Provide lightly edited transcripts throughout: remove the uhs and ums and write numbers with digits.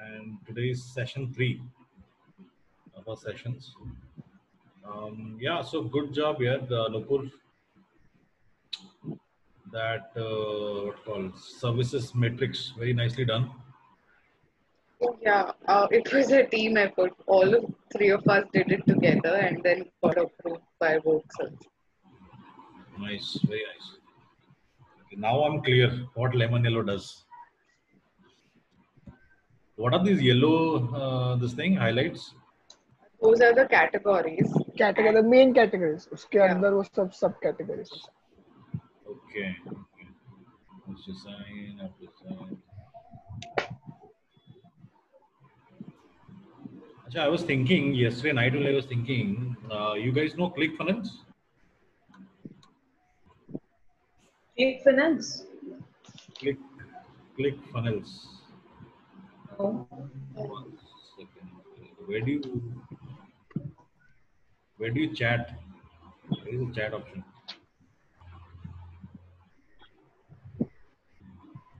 and today is session 3 of our sessions. Yeah, so good job here, Nupur. That what called services matrix, very nicely done. Yeah, it was a team effort. All of three of us did it together and then got approved by Voxel. Nice, very nice. Okay, now I'm clear what lemon yellow does. What are these yellow, this thing, highlights? Those are the categories. Category the main categories उसके Yeah. अंदर वो सब categories है. Okay. Let's design, up design. Achha, I was thinking yesterday night only. I was thinking, you guys know ClickFunnels? ClickFunnels? ClickFunnels. No. 1 second. Where do you chat? Where is the chat option?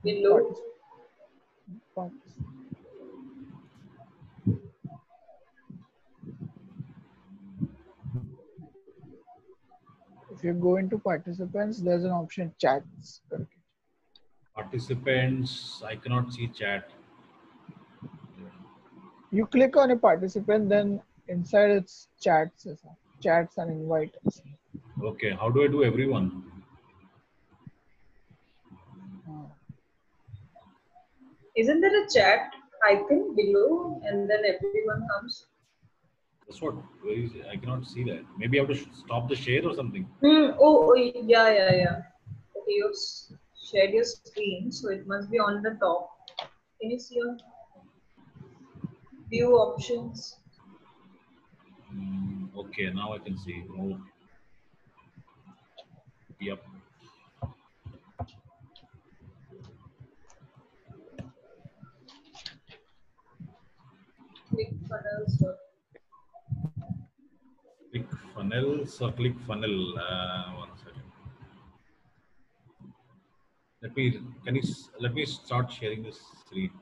Below. If you go into participants, there's an option chats. Participants, I cannot see chat. You click on a participant, then inside it's chats and invite. Okay, how do I do everyone? Isn't there a chat icon below and then everyone comes? That's what. Where is it? I cannot see that. Maybe I have to stop the share or something. Oh, yeah. Okay, you've shared your screen, so it must be on the top. Can you see your view options? Okay, now I can see. Oh. Yep. ClickFunnels. ClickFunnels or ClickFunnel? 1 second. Let me start sharing this screen.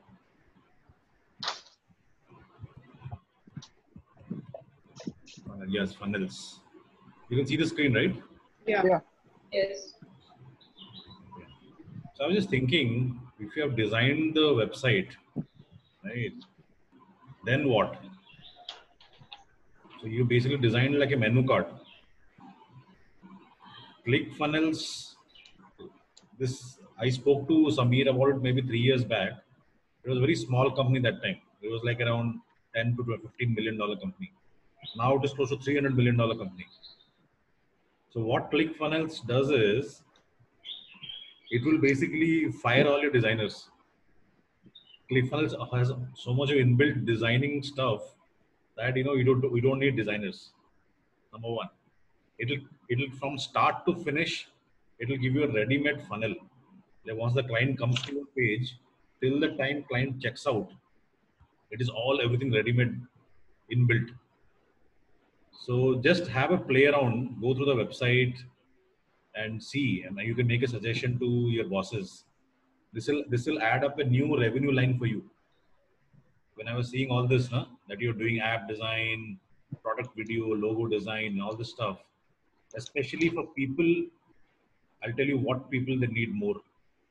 Yes, funnels. You can see the screen, right? Yeah. Yes. So I was just thinking, if you have designed the website, right, then what? So you basically designed like a menu card. ClickFunnels, I spoke to Samir about it maybe 3 years back. It was a very small company that time. It was like around 10 to $15 million company. Now it is close to $300 million company. So what ClickFunnels does is, it will basically fire all your designers. ClickFunnels has so much of inbuilt designing stuff that you don't need designers. Number one, it'll from start to finish, it'll give you a ready-made funnel. Like once the client comes to your page, till the time client checks out, it is all everything ready-made, inbuilt. So just have a play around, go through the website and see, and you can make a suggestion to your bosses. This will add up a new revenue line for you. When I was seeing all this, that you're doing app design, product video, logo design, all this stuff, especially for people, I'll tell you what people they need more.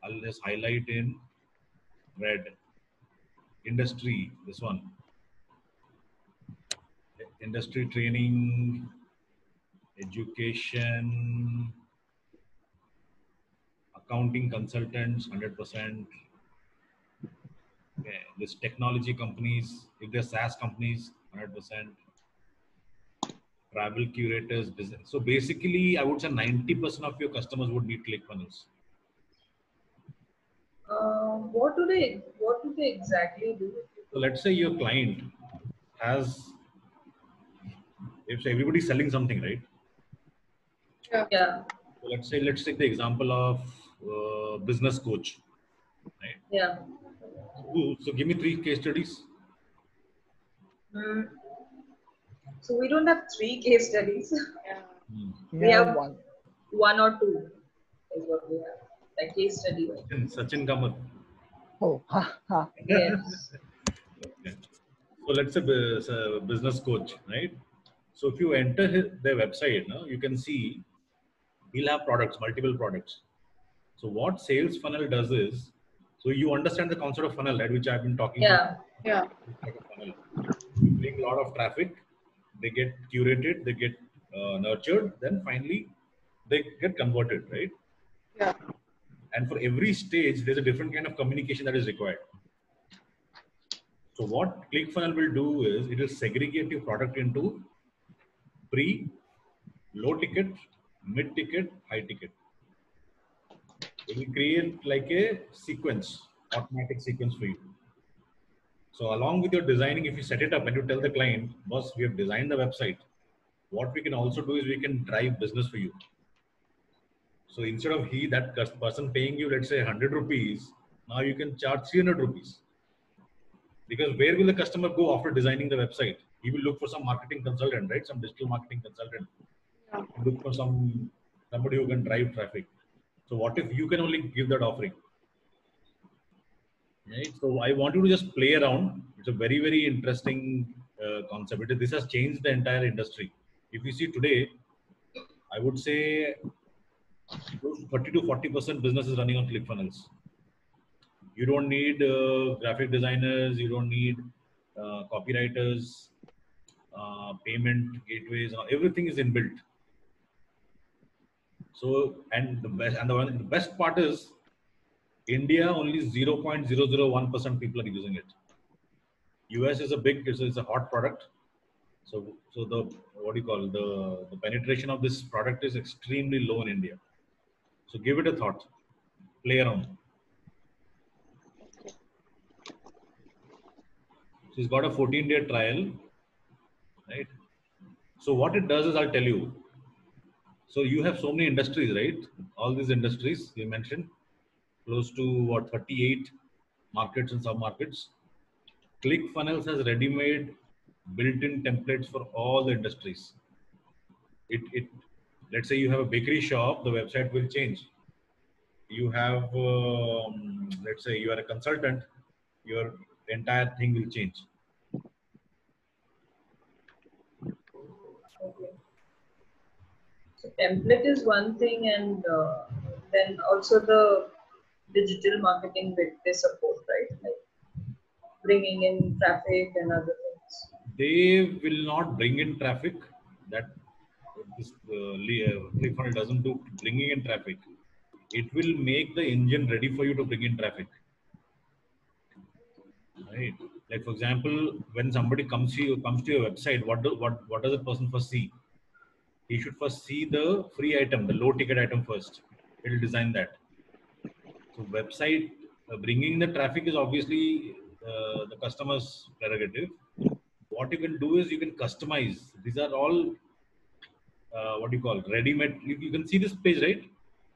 I'll just highlight in red. Industry, this one. Industry training, education, accounting consultants, 100%. Okay, this technology companies, if they're SaaS companies, 100%. Travel curators, business. So basically, I would say 90% of your customers would need ClickFunnels. What do they exactly do? So let's say your client has, if everybody's selling something, right? Yeah. So let's take the example of business coach, right? Yeah. So give me 3 case studies. So we don't have 3 case studies. We have one or 2 is what we have. Like case study. Sachin Kamath. Oh, ha. Yes. So let's say it's a business coach, right? So if you enter their website, no, you can see he'll have products, multiple products. So what sales funnel does is, so you understand the concept of funnel, right, which I've been talking Yeah. Yeah. about. Like a funnel. You bring a lot of traffic, they get curated, they get nurtured, then finally they get converted, right? Yeah. And for every stage, there's a different kind of communication that is required. So what ClickFunnels will do is it will segregate your product into pre, low ticket, mid ticket, high ticket. It will create like a sequence, automatic sequence for you. So along with your designing, if you set it up and you tell the client, boss, we have designed the website. What we can also do is we can drive business for you. So instead of that person paying you, let's say 100 rupees, now you can charge 300 rupees. Because where will the customer go after designing the website? He will look for some marketing consultant, right? Some digital marketing consultant. Yeah. Look for somebody who can drive traffic. So what if you can only give that offering? Right? So I want you to just play around. It's a very, very interesting concept. This has changed the entire industry. If you see today, I would say 30 to 40% business is running on ClickFunnels. You don't need graphic designers. You don't need copywriters, payment gateways. Everything is inbuilt. So, and the best part is India only 0.001% people are using it. US is it's a hot product. So the what do you call the penetration of this product is extremely low in India. So give it a thought, play around. So he's got a 14-day trial, right? So what it does is I'll tell you. So you have so many industries, right? All these industries you mentioned, close to what 38 markets and sub-markets. ClickFunnels has ready-made built-in templates for all the industries. Let's say you have a bakery shop, the website will change. You have, let's say you are a consultant, your entire thing will change. Okay. So template is one thing, and then also the digital marketing bit they support, right? Like bringing in traffic and other things. They will not bring in traffic. That this ClickFunnels doesn't do bringing in traffic. It will make the engine ready for you to bring in traffic. Right. Like for example, when somebody comes to your website, what does a person first see? He should first see the free item, the low ticket item first. It will design that. So website bringing the traffic is obviously the customer's prerogative. What you can do is you can customize. These are all what do you call ready-made. You can see this page, right?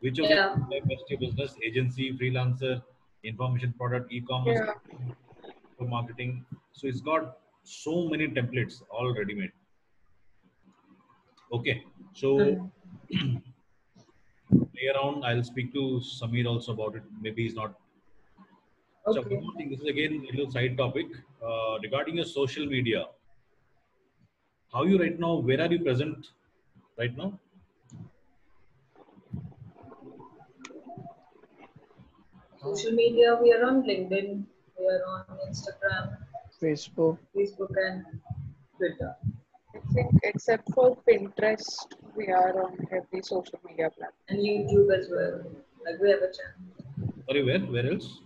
Which of Yeah. the best your business, agency, freelancer, information product, e-commerce, Yeah. marketing. So it's got so many templates all ready-made. Okay, so play around. I'll speak to Samir also about it. Maybe he's not. So Okay. one more thing. This is again a little side topic regarding your social media. How you right now? Where are you present right now? Social media, we are on LinkedIn, we are on Instagram, Facebook. Facebook, and Twitter. I think except for Pinterest, we are on every social media platform. And YouTube as well. Like we have a channel. Sorry, where? Where else?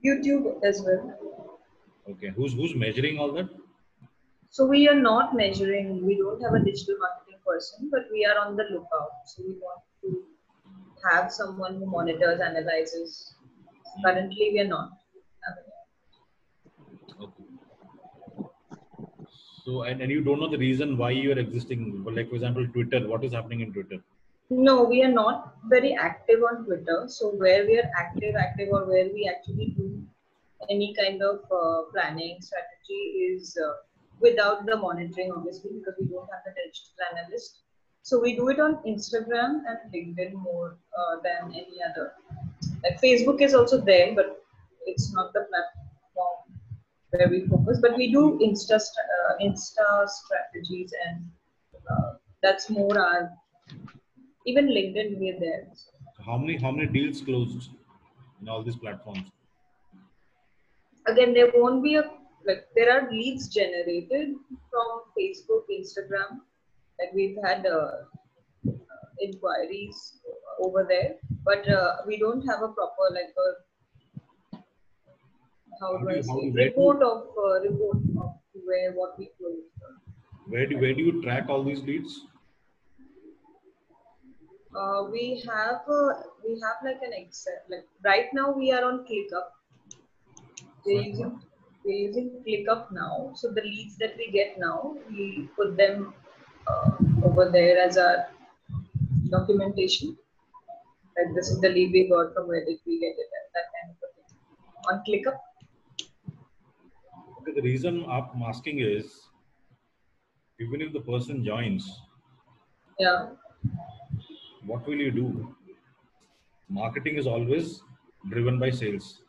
YouTube as well. Okay, who's measuring all that? So we are not measuring, we don't have a digital marketing person, but we are on the lookout. So we want to have someone who monitors, analyzes. Currently, we are not having it. Okay. So and you don't know the reason why you are existing. Like for example, Twitter. What is happening in Twitter? No, we are not very active on Twitter. So where we are active, or where we actually do any kind of planning strategy is without the monitoring, obviously, because we don't have the digital analyst. So we do it on Instagram and LinkedIn more than any other. Like Facebook is also there, but it's not the platform where we focus. But we do Insta strategies, and that's more our, even LinkedIn we're there. How many deals closed in all these platforms? Again, there won't be a, like, there are leads generated from Facebook, Instagram. Like we've had inquiries over there, but we don't have a proper, like, a, how do I say, report of where what we closed. Where do you track all these leads? We have like an Excel. Like right now we are on ClickUp. We're using ClickUp now. So the leads that we get now, we put them over there as our documentation. Like this is the lead we got, from where did we get it, and that kind of a thing. On ClickUp. Okay, the reason I'm asking is, even if the person joins, Yeah. what will you do? Marketing is always driven by sales.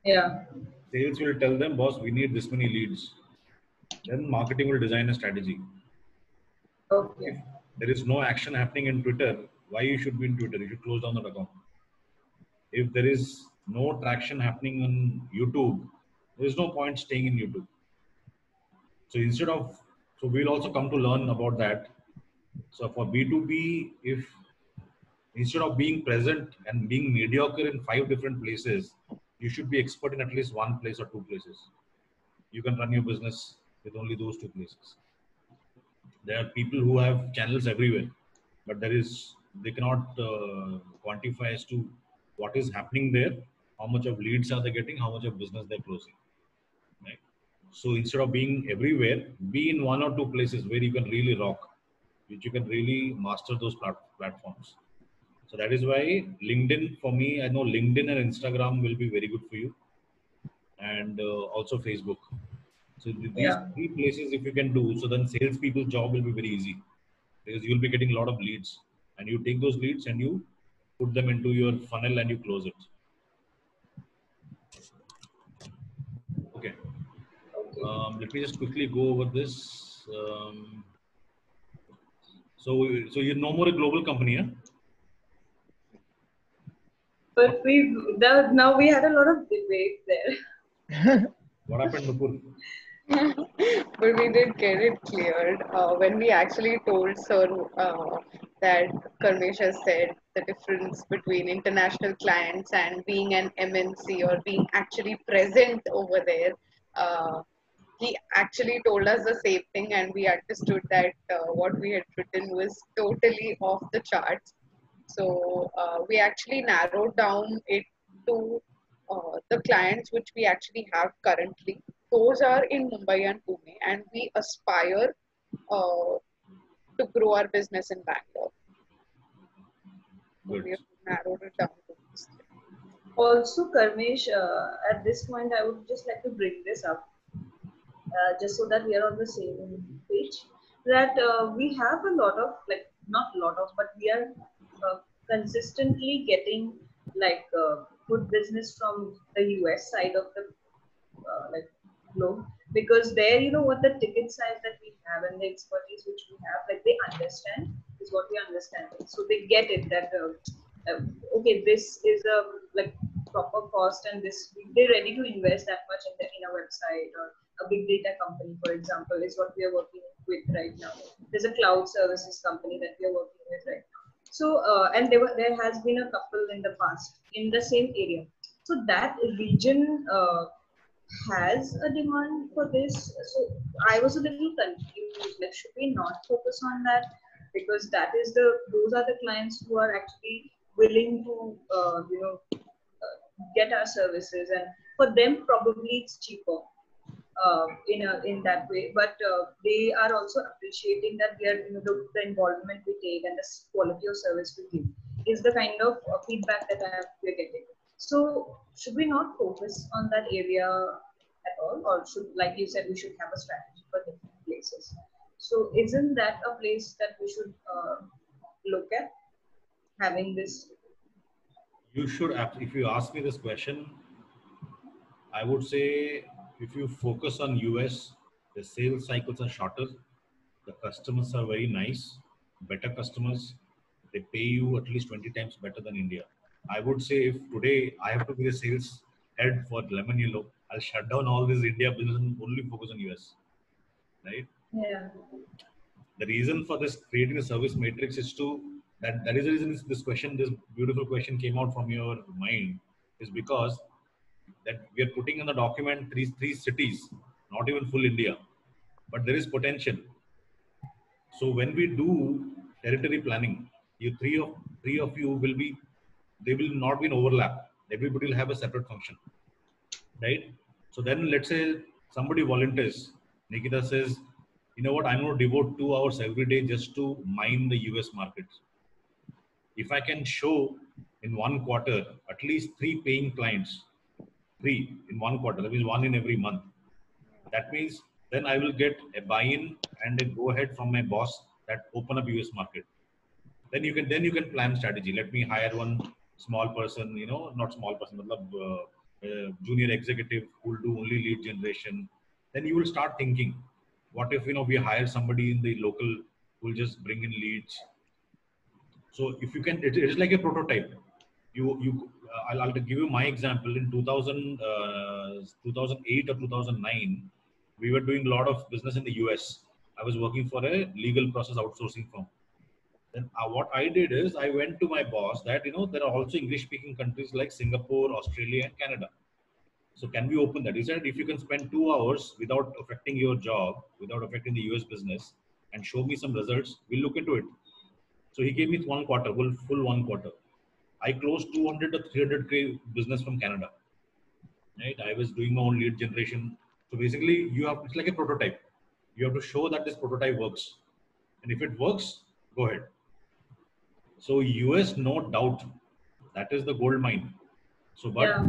Yeah. Sales will tell them, boss, we need this many leads. Then marketing will design a strategy. Okay. If there is no action happening in Twitter, why you should be in Twitter? You should close down that account. If there is no traction happening on YouTube, there is no point staying in YouTube. So we'll also come to learn about that. So for B2B, if instead of being present and being mediocre in 5 different places, you should be expert in at least one place or 2 places. You can run your business with only those 2 places. There are people who have channels everywhere, but they cannot quantify as to what is happening there, how much of leads are they getting, how much of business they're closing. Right? So instead of being everywhere, be in 1 or 2 places where you can really rock, which you can really master those platforms. So that is why LinkedIn, for me, I know LinkedIn and Instagram will be very good for you, and also Facebook. So these 3 places, if you can do, so then salespeople's job will be very easy, because you'll be getting a lot of leads, and you take those leads and you put them into your funnel and you close it. Okay. Let me just quickly go over this. So you're no more a global company, huh? But now we had a lot of debate there. What happened, Nupur? But we did get it cleared when we actually told Sir that Karmesh has said the difference between international clients and being an MNC or being actually present over there. He actually told us the same thing, and we understood that what we had written was totally off the charts. So we actually narrowed down it to the clients which we actually have currently. Those are in Mumbai and Pune, and we aspire to grow our business in Bangalore. So Good. we have narrowed it down to this. Also, Karmesh, at this point, I would just like to bring this up, just so that we are on the same page. That we have a lot of, like, not a lot of, but we are consistently getting like good business from the US side of the like globe, because there, you know what, the ticket size that we have and the expertise which we have, like, they understand is what we understand. So they get it that okay, this is a like proper cost, and this they're ready to invest that much in a website, or a big data company, for example, is what we are working with right now. There's a cloud services company that we are working with right now. So and there has been a couple in the past in the same area. So that region has a demand for this. So I was a little confused. Like, should we not focus on that? Because those are the clients who are actually willing to get our services, and for them probably it's cheaper in that way. But they are also appreciating that we are, the involvement we take and the quality of service we give is the kind of feedback that we're getting. So should we not focus on that area at all, or should, like you said, we should have a strategy for different places? So isn't that a place that we should look at, having this? You should, if you ask me this question, I would say if you focus on US, the sales cycles are shorter, the customers are very nice, better customers, they pay you at least 20 times better than India. I would say if today I have to be the sales head for Lemon Yellow, I'll shut down all this India business and only focus on US, right? Yeah. The reason for this creating a service matrix is to that is the reason this question, this beautiful question came out from your mind, is because that we are putting in the document three cities, not even full India, but there is potential. So when we do territory planning, you three of you will be, they will not be in overlap. Everybody will have a separate function, right? So then let's say somebody volunteers. Nikita says, you know what, I'm going to devote 2 hours every day just to mine the US markets. If I can show in 1 quarter at least 3 paying clients, 3 in 1 quarter, that means 1 in every month. That means then I will get a buy-in and a go-ahead from my boss that open up US market. Then you can plan strategy. Let me hire one small person, you know, not small person, but junior executive who will do only lead generation. Then you will start thinking, what if, you know, we hire somebody in the local who will just bring in leads. So if you can, it is like a prototype. I'll give you my example. In 2008 or 2009, we were doing a lot of business in the US. I was working for a legal process outsourcing firm. Then what I did is I went to my boss that, you know, there are also English speaking countries like Singapore, Australia and Canada. So can we open that? He said, if you can spend 2 hours without affecting your job, without affecting the US business and show me some results, we'll look into it. So he gave me 1 quarter, full 1 quarter. I closed 200 to 300K business from Canada. Right? I was doing my own lead generation. So basically it's like a prototype. You have to show that this prototype works. And if it works, go ahead. So US, no doubt, that is the gold mine. So, but Yeah.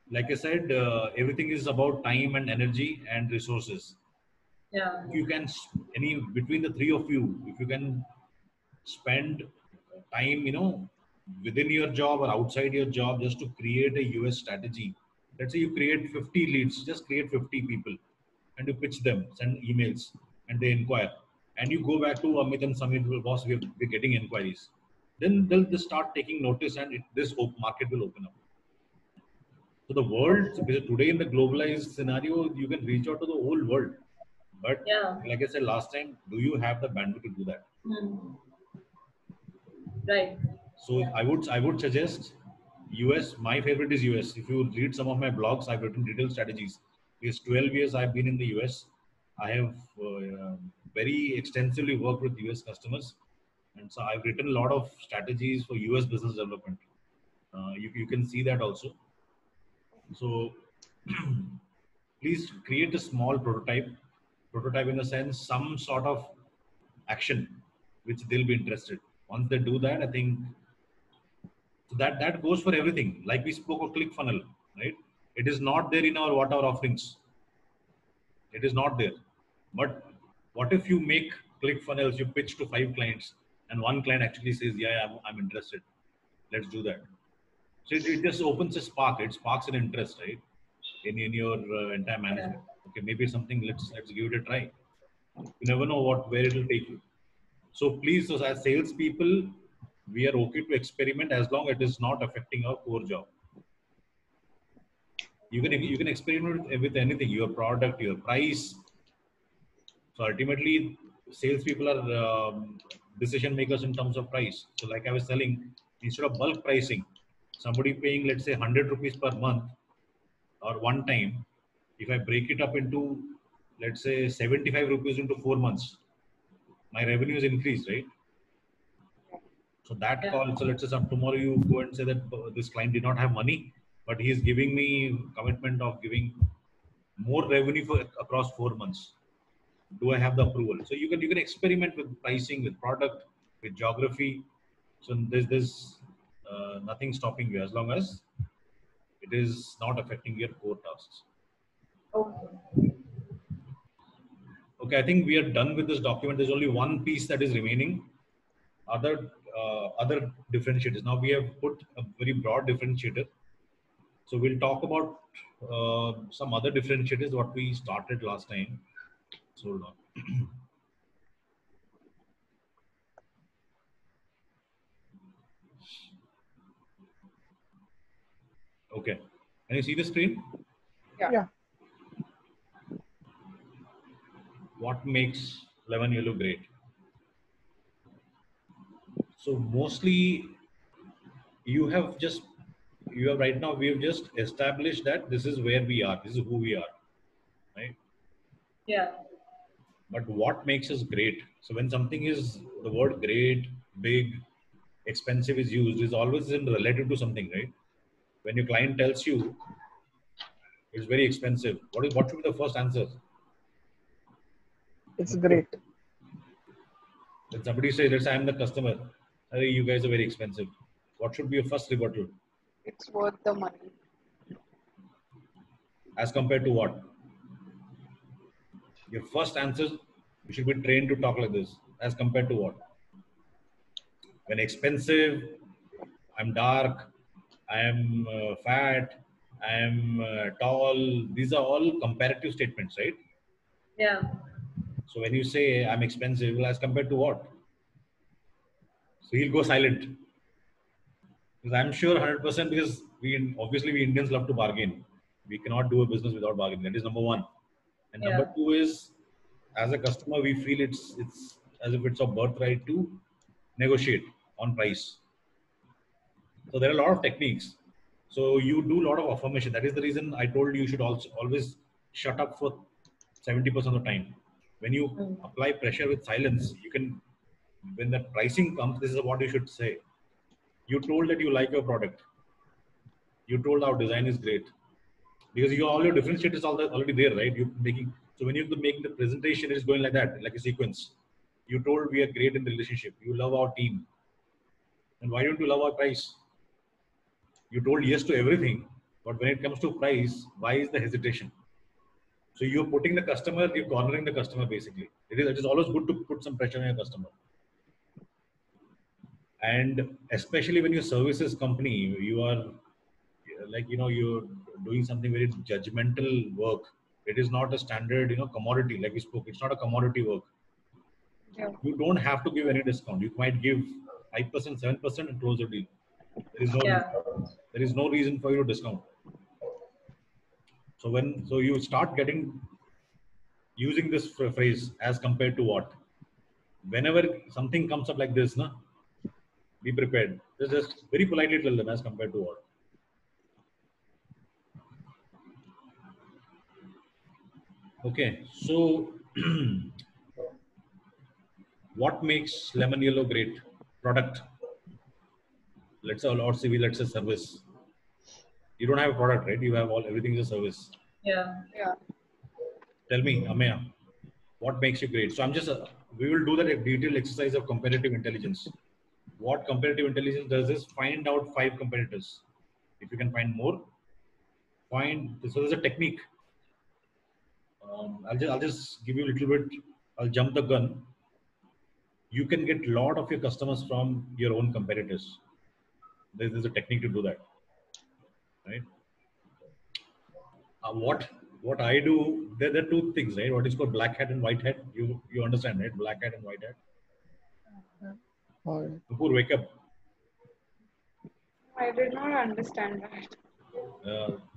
like I said, everything is about time and energy and resources. Yeah. If you can, between the 3 of you, if you can spend time, you know, within your job or outside your job just to create a US strategy. Let's say you create 50 leads, just create 50 people and you pitch them, send emails and they inquire. And you go back to Amit and Samir, boss, we're getting inquiries. Then they'll just start taking notice and this market will open up. So the world, today in the globalized scenario, you can reach out to the whole world. But Yeah. like I said last time, do you have the bandwidth to do that? Right. So I would suggest US. My favorite is US. If you read some of my blogs, I've written detailed strategies. Because 12 years I've been in the US. I have very extensively worked with US customers. And so I've written a lot of strategies for US business development. You can see that also. So please create a small prototype in the sense, some sort of action which they'll be interested. Once they do that, I think so that goes for everything. Like we spoke of ClickFunnels, right? It is not there in our what our offerings. It is not there. But what if you make ClickFunnels, you pitch to 5 clients and one client actually says, yeah, I'm interested. Let's do that. So it just opens a spark. It sparks an interest, right? In your entire management. Okay, maybe something, let's give it a try. You never know where it will take you. So please, as salespeople, we are okay to experiment as long as it is not affecting our core job. You can experiment with anything, your product, your price. So ultimately, salespeople are decision makers in terms of price. So like I was telling, instead of bulk pricing, somebody paying, let's say 100 rupees per month or one time, if I break it up into, let's say 75 rupees into 4 months, my revenue is increased, right? So that call, so let's say tomorrow you go and say that this client did not have money, but he is giving me commitment of giving more revenue for across 4 months. Do I have the approval? So you can experiment with pricing, with product, with geography. So there's nothing stopping you as long as it is not affecting your core tasks. Okay. Okay, I think we are done with this document. There's only one piece that is remaining. Other differentiators. Now we have put a very broad differentiator. So we'll talk about some other differentiators what we started last time. So hold on. Okay. Can you see the screen? Yeah. What makes lemon yellow great? So mostly you have right now we have just established that this is where we are, this is who we are, right? Yeah. But what makes us great? So when something is, the word great, big, expensive is used, is always in relative to something, right? When your client tells you it's very expensive, what should be the first answer? It's great. When somebody says, let's say I'm the customer, hey, you guys are very expensive, what should be your first rebuttal? It's worth the money. As compared to what? Your first answer, you should be trained to talk like this. As compared to what? When expensive, I'm dark, I am fat, I am tall. These are all comparative statements, right? Yeah. So when you say I'm expensive, well, as compared to what? So he'll go silent. Because I'm sure 100% because obviously we Indians love to bargain. We cannot do a business without bargaining. That is number one. And Yeah. number two is, as a customer, we feel it's as if it's our birthright to negotiate on price. So there are a lot of techniques. So you do a lot of affirmation. That is the reason I told you should also always shut up for 70% of the time. When you apply pressure with silence, you can, when the pricing comes, this is what you should say. You told that you like your product. You told our design is great. Because all your differentiators are already there, right? You're making, so when you're making the presentation, it's going like that, like a sequence. You told we are great in the relationship. You love our team. And why don't you love our price? You told yes to everything, but when it comes to price, why is the hesitation? So you're putting the customer, you're cornering the customer basically. It is always good to put some pressure on your customer. And especially when you're a services company, you are like, you're doing something very judgmental work. It is not a standard, commodity like we spoke. It's not a commodity work. Yeah. You don't have to give any discount. You might give 5%, 7% and close the deal. There is no reason for you to discount. So you start using this phrase, as compared to what? Whenever something comes up like this, be prepared. Just very politely tell them, as compared to what? Okay, so what makes lemon yellow great? Product. Let's say, or CV, let's say service. You don't have a product, right? You have everything is a service. Yeah. Yeah. Tell me, Ameya, what makes you great? So we will do that a detailed exercise of competitive intelligence. What competitive intelligence does is find out 5 competitors. If you can find more, so there's a technique. I'll just give you a little bit. I'll jump the gun. You can get a lot of your customers from your own competitors. There's a technique to do that, right? What I do, there are 2 things, right? What is called black hat and white hat. You understand, right? Black hat and white hat. All right. Nupur, wake up. I did not understand that.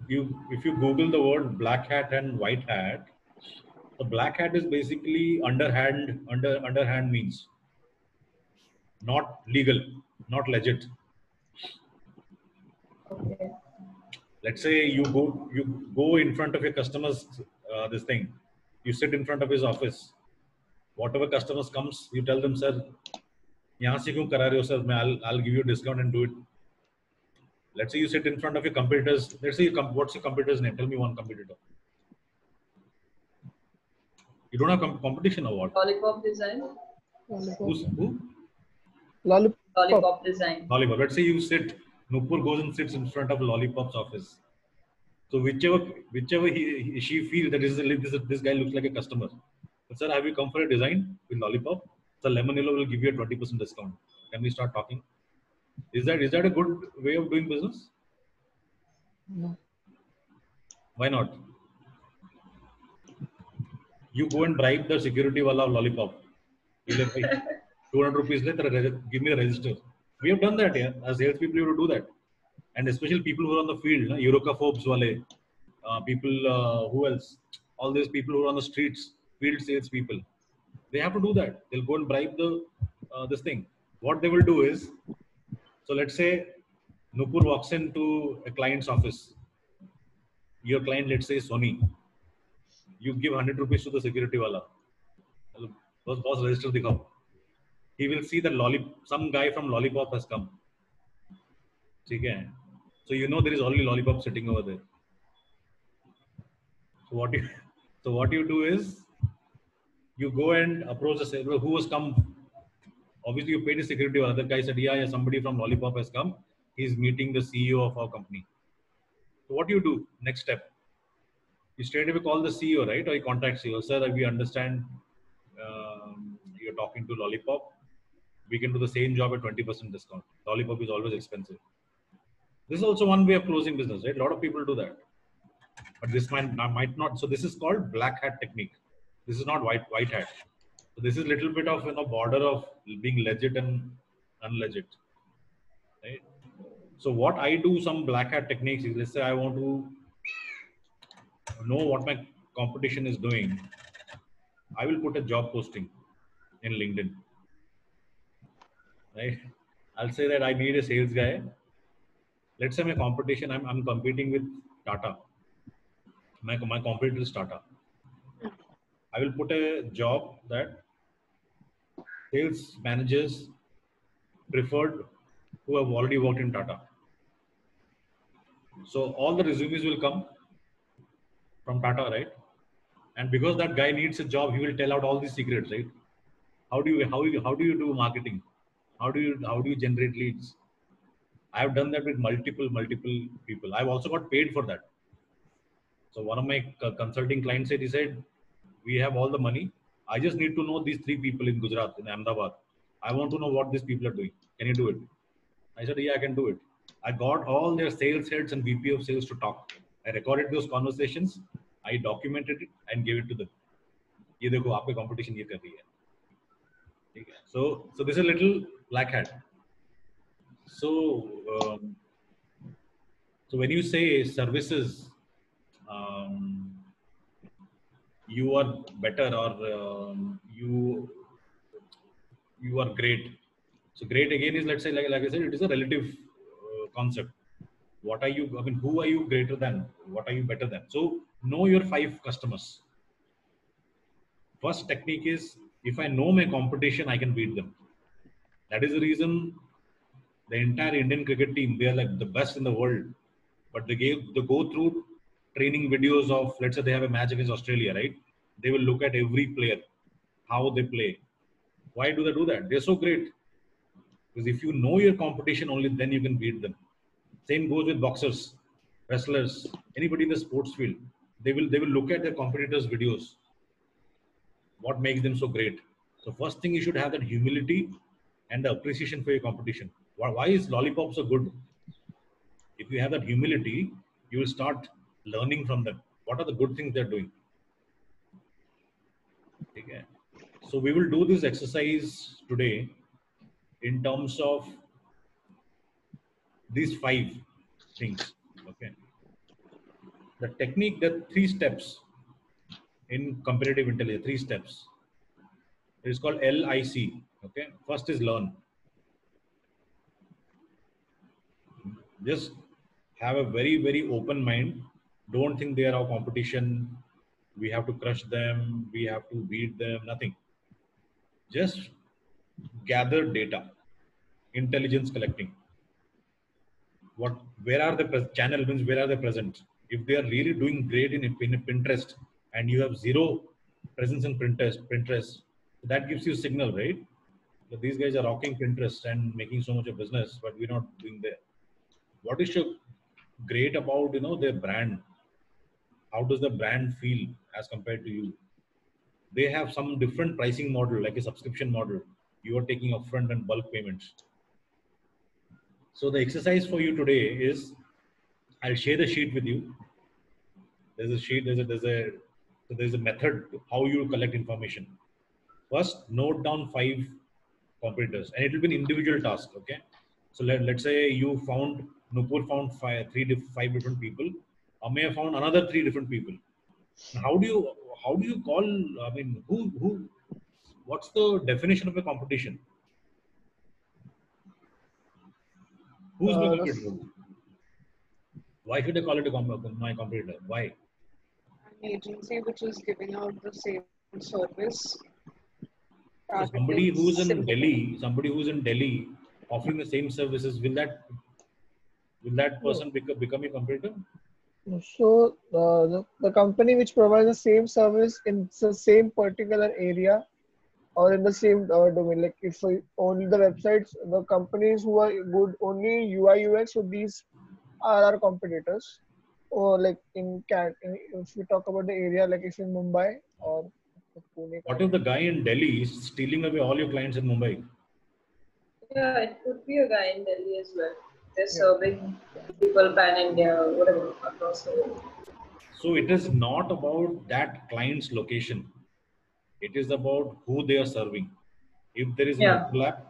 If you Google the word black hat and white hat, the black hat is basically underhand means not legal, not legit. Okay. Let's say you go in front of your customers, this thing, you sit in front of his office. Whatever customers comes, you tell them, sir, yahan se kyun kara rahe ho, sir? I'll give you a discount and do it. Let's say you sit in front of your competitors. Let's say what's your competitor's name? Tell me one competitor. You don't have competition or what? Lollipop design. Who? Lollipop design. Lollipop. Let's say you sit. Nupur goes and sits in front of Lollipop's office. So whichever she feels that this guy looks like a customer. But sir, have you come for a design with Lollipop? So Lemon Yellow will give you a 20% discount. Can we start talking? Is that a good way of doing business? No. Why not? You go and bribe the security wala of Lollipop. He'll like, 200 rupees, give me the register. We have done that, yeah. As salespeople, you have to do that. And especially people who are on the field, Eurocaphobes wale, people, who else? All these people who are on the streets, field sales people. They have to do that. They'll go and bribe the this thing. What they will do is, so let's say Nupur walks into a client's office. Your client, let's say Sony. You give 100 rupees to the security wala. Boss, register dikhao. He will see that some guy from Lollipop has come. Okay? So you know there is only Lollipop sitting over there. So what you do is you go and approach the seller who has come. Obviously, you paid the security. Other guy said, yeah, somebody from Lollipop has come. He's meeting the CEO of our company. So what do you do? Next step. You straight away call the CEO, right? Or you contact CEO. Sir, we understand you're talking to Lollipop. We can do the same job at 20% discount. Lollipop is always expensive. This is also one way of closing business, right? A lot of people do that. But this might not. So this is called black hat technique. This is not white hat. So this is little bit of border of being legit and unlegit. Right? So what I do, some black hat techniques is, let's say I want to know what my competition is doing. I will put a job posting in LinkedIn. Right? I'll say that I need a sales guy. Let's say my competition, I'm competing with Tata. My competitor is Tata. I will put a job that sales managers preferred who have already worked in Tata. So all the resumes will come from Tata, right? And because that guy needs a job, he will tell out all these secrets, right? How do you do marketing? How do you generate leads? I have done that with multiple people. I've also got paid for that. So one of my consulting clients said, he said, we have all the money. I just need to know these 3 people in Gujarat, in Ahmedabad. I want to know what these people are doing. Can you do it? I said, yeah, I can do it. I got all their sales heads and VP of sales to talk. I recorded those conversations. I documented it and gave it to them. ये देखो आपके competition ये कर रही है. So this is a little black hat. So when you say services, you are better or you are great. So great again is, let's say, like I said, it is a relative concept. What are you? I mean, who are you greater than? What are you better than? So know your 5 customers. First technique is, if I know my competition, I can beat them. That is the reason the entire Indian cricket team, they are like the best in the world. But they go through training videos of, let's say they have a match against Australia, right? They will look at every player, how they play. Why do they do that? They're so great. Because if you know your competition, only then you can beat them. Same goes with boxers, wrestlers, anybody in the sports field. They will look at their competitors' videos. What makes them so great? So first thing, you should have that humility and the appreciation for your competition. Why is Lollipop so good? If you have that humility, you will start learning from them. What are the good things they're doing? Okay. So we will do this exercise today in terms of these 5 things. Okay. The technique, the 3 steps in competitive intelligence, 3 steps. It is called LIC. Okay. First is learn. Just have a very open mind. Don't think they are our competition. We have to crush them. We have to beat them. Nothing. Just gather data, intelligence collecting. Where are the channel means? Where are they present? If they are really doing great in Pinterest and you have 0 presence in Pinterest, that gives you a signal, right? That these guys are rocking Pinterest and making so much of business, but we're not doing there. What is so great about their brand? How does the brand feel as compared to you? They have some different pricing model, like a subscription model. You are taking upfront and bulk payments. So the exercise for you today is I'll share the sheet with you. There's a sheet. There's a method to how you collect information. First, note down 5 competitors, and it will be an individual task. Okay. So let's say you found Nupur found 5 different people. Amey found another 3 different people. How do you call? I mean, who? What's the definition of a competition? Who's my competitor? Why should I call it my competitor? Why? An agency which is giving out the same service. So somebody targeting who's in similar- Delhi offering the same services, will that person become a competitor? So the company which provides the same service in the same particular area or in the same domain, like if only the websites, the companies who are good only UI UX, so these are our competitors. Or like if we talk about the area, like if in Mumbai or Pune. What if the guy in Delhi is stealing away all your clients in Mumbai? Yeah, it could be a guy in Delhi as well. They're serving people pan India, whatever, across the world. So it is not about that client's location. It is about who they are serving. If there is an Yeah. overlap,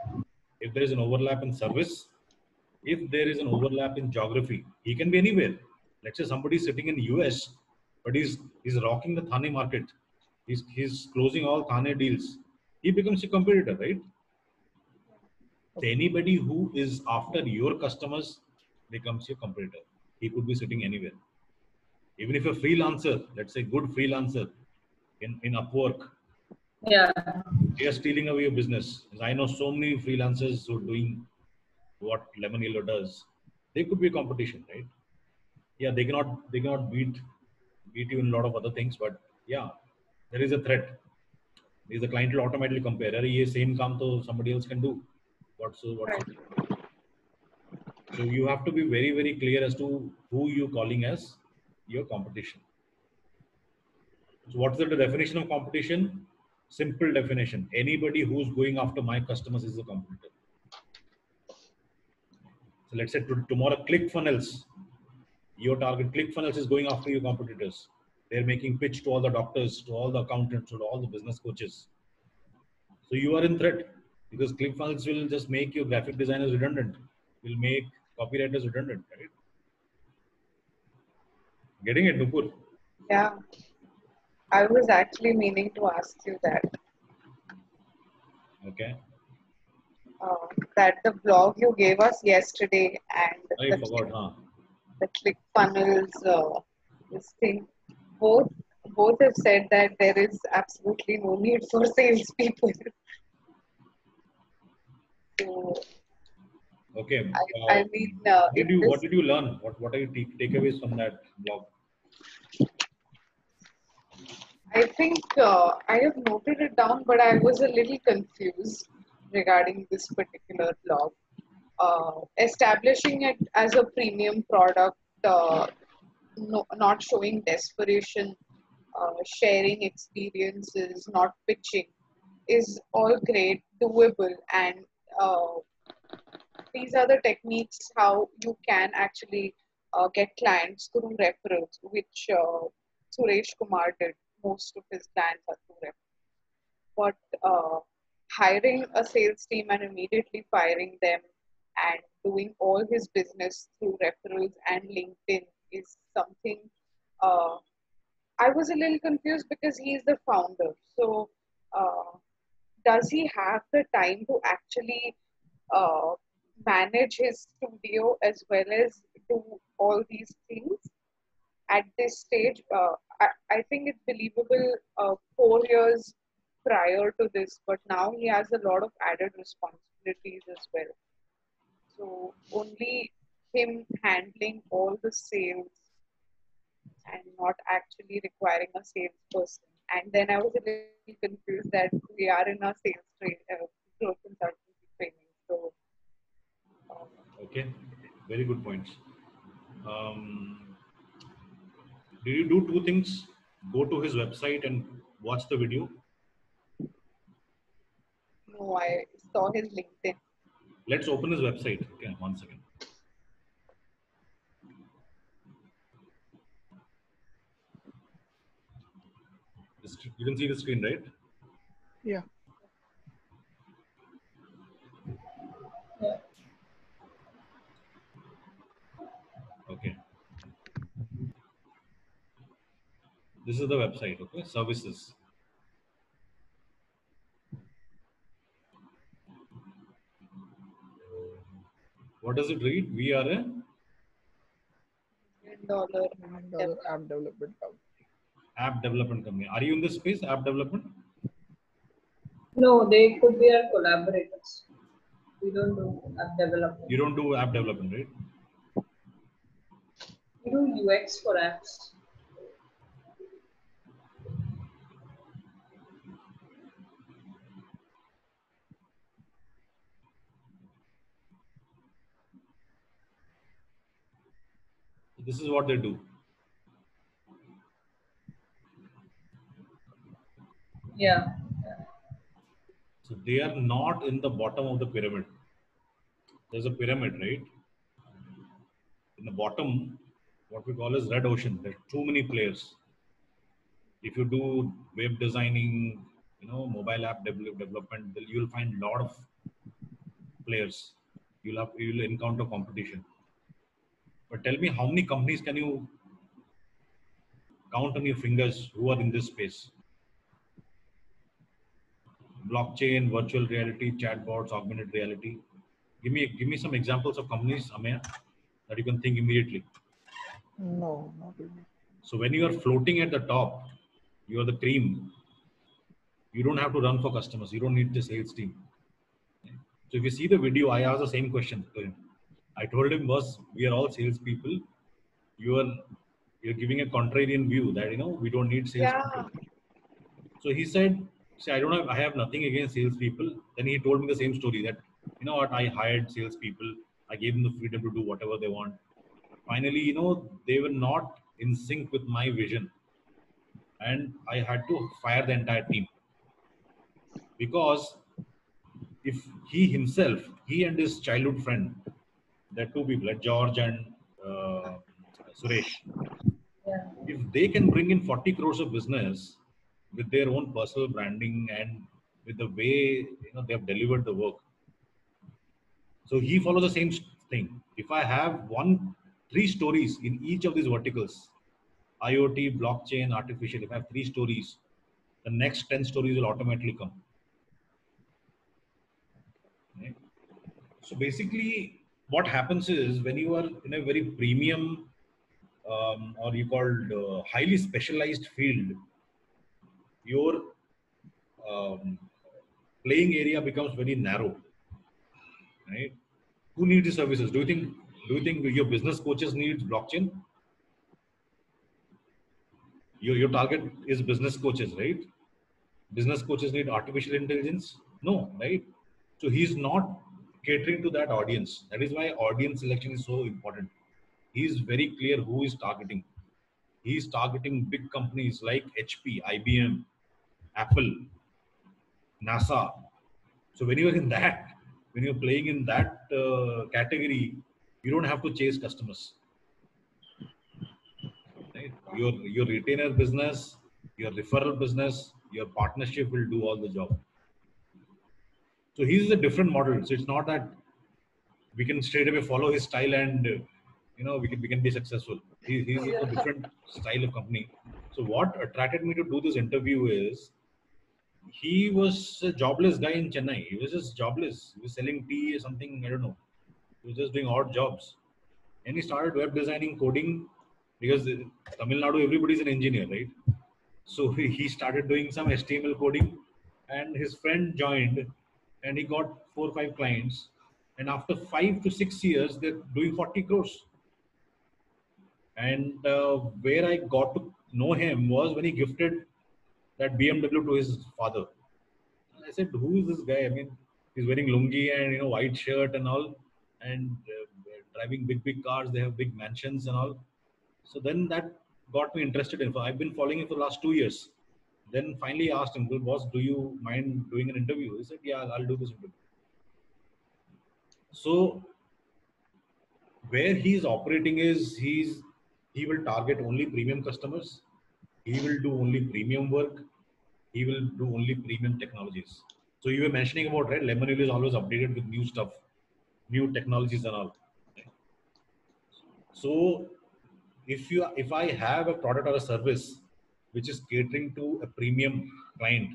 if there is an overlap in service, if there is an overlap in geography, he can be anywhere. Let's say somebody is sitting in US, but he's rocking the Thane market. He's closing all Thane deals. He becomes a competitor, right? So anybody who is after your customers becomes your competitor. He could be sitting anywhere. Even if a freelancer, let's say good freelancer in Upwork, Yeah. they are stealing away your business. I know so many freelancers who are doing what Lemon Yellow does. They could be a competition, right? Yeah, they cannot beat you in a lot of other things, but yeah, there is a threat. Because the client will automatically compare. Are ye same काम तो somebody else can do. What's Right. it? So you have to be very, very clear as to who you're calling as your competition. So what's the definition of competition? Simple definition. Anybody who's going after my customers is a competitor. So let's say tomorrow ClickFunnels, your target ClickFunnels is going after your competitors. They're making pitch to all the doctors, to all the accountants, to all the business coaches. So you are in threat because ClickFunnels will just make your graphic designers redundant, will make copywriters redundant, right? Getting it, Nupur? Yeah, I was actually meaning to ask you that. Okay. That the blog you gave us yesterday and I forgot, huh? the ClickFunnels, this thing, both have said that there is absolutely no need for salespeople. So Okay. I mean, What did you learn? What are your takeaways from that blog? I think I have noted it down, but I was a little confused regarding this particular blog. Establishing it as a premium product, not showing desperation, sharing experiences, not pitching, is all great, doable, and these are the techniques how you can actually get clients through referrals, which Suresh Kumar did. Most of his clients are through referrals. But hiring a sales team and immediately firing them and doing all his business through referrals and LinkedIn is something I was a little confused because he's the founder. So, does he have the time to actually uh, manage his studio as well as do all these things at this stage? I think it's believable 4 years prior to this, but now he has a lot of added responsibilities as well. So, only him handling all the sales and not actually requiring a salesperson. And then I was a little confused that we are in a growth consultancy training. So, Okay. Very good points. Did you do 2 things? Go to his website and watch the video. no, I saw his LinkedIn. Let's open his website. Okay, 1 second. You can see the screen, right? Yeah. Yeah. Okay. This is the website, okay? Services. What does it read? We are a dollar. Another app development company. app development company. Are you in this space, app development? No, they could be our collaborators. We don't do app development. You don't do app development, right? We do UX for apps. This is what they do. Yeah. So they are not in the bottom of the pyramid. There's a pyramid, right? In the bottom, what we call as red ocean. There are too many players. If you do web designing, mobile app development, then you will find a lot of players. You'll encounter competition. But tell me, how many companies can you count on your fingers who are in this space? Blockchain, virtual reality, chatbots, augmented reality. Give me some examples of companies, Amaya, that you can think immediately. No, not really. So when you are floating at the top, you are the cream. You don't have to run for customers. You don't need the sales team. So if you see the video, I asked the same question to him. I told him, boss, we are all salespeople. You're giving a contrarian view that we don't need salespeople. Yeah. So he said, "See, I have nothing against salespeople." Then he told me the same story that, you know what, I hired salespeople. I gave them the freedom to do whatever they want. Finally, they were not in sync with my vision. And I had to fire the entire team. Because if he and his childhood friend, they're two people, like George and Suresh, Yeah. if they can bring in 40 crores of business with their own personal branding and with the way they have delivered the work, so he follows the same thing. If I have three stories in each of these verticals, IoT, blockchain, artificial, if I have three stories, the next 10 stories will automatically come. Right? So basically, what happens is when you are in a very premium or you called highly specialized field, your playing area becomes very narrow. Right? Who needs the services? Do you think your business coaches need blockchain? Your target is business coaches, right? Business coaches need artificial intelligence? No, right? So he's not catering to that audience. That is why audience selection is so important. He's very clear who he's targeting. He's targeting big companies like HP, IBM, Apple, NASA. So when you're playing in that category, you don't have to chase customers. Right? Your retainer business, your referral business, your partnership will do all the job. So he's a different model. So it's not that we can straight away follow his style and we can be successful. He's a different style of company. So what attracted me to do this interview is he was a jobless guy in Chennai. He was just jobless. He was selling tea or something, I don't know. He was just doing odd jobs. And he started web designing, coding, because in Tamil Nadu, everybody's an engineer, right? So he started doing some HTML coding, and his friend joined, and he got 4 or 5 clients. And after 5 to 6 years, they're doing 40 crores. And where I got to know him was when he gifted that BMW to his father. I said, "Who is this guy? I mean, he's wearing lungi and white shirt and all, and driving big cars. They have big mansions and all." So then that got me interested in. I've been following him for the last 2 years. Then finally asked him, "Well, boss, do you mind doing an interview?" He said, "Yeah, I'll do this interview." So where he's operating is he will target only premium customers. He will do only premium work. he will do only premium technologies. So you were mentioning about, right, Lemon Hill is always updated with new stuff, new technologies and all. Right? So if I have a product or a service which is catering to a premium client,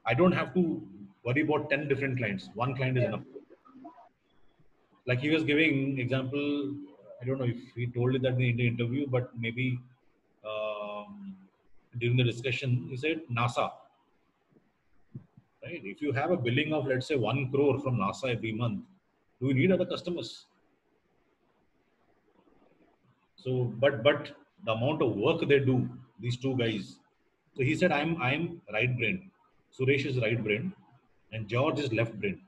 I don't have to worry about 10 different clients. One client is enough. Like he was giving example, I don't know if he told it that in the interview, but maybe during the discussion, he said NASA. Right? If you have a billing of, let's say, 1 crore from NASA every month, do you need other customers? So, but the amount of work they do, these two guys. So he said, I'm right brain. Suresh is right brain, and George is left brain.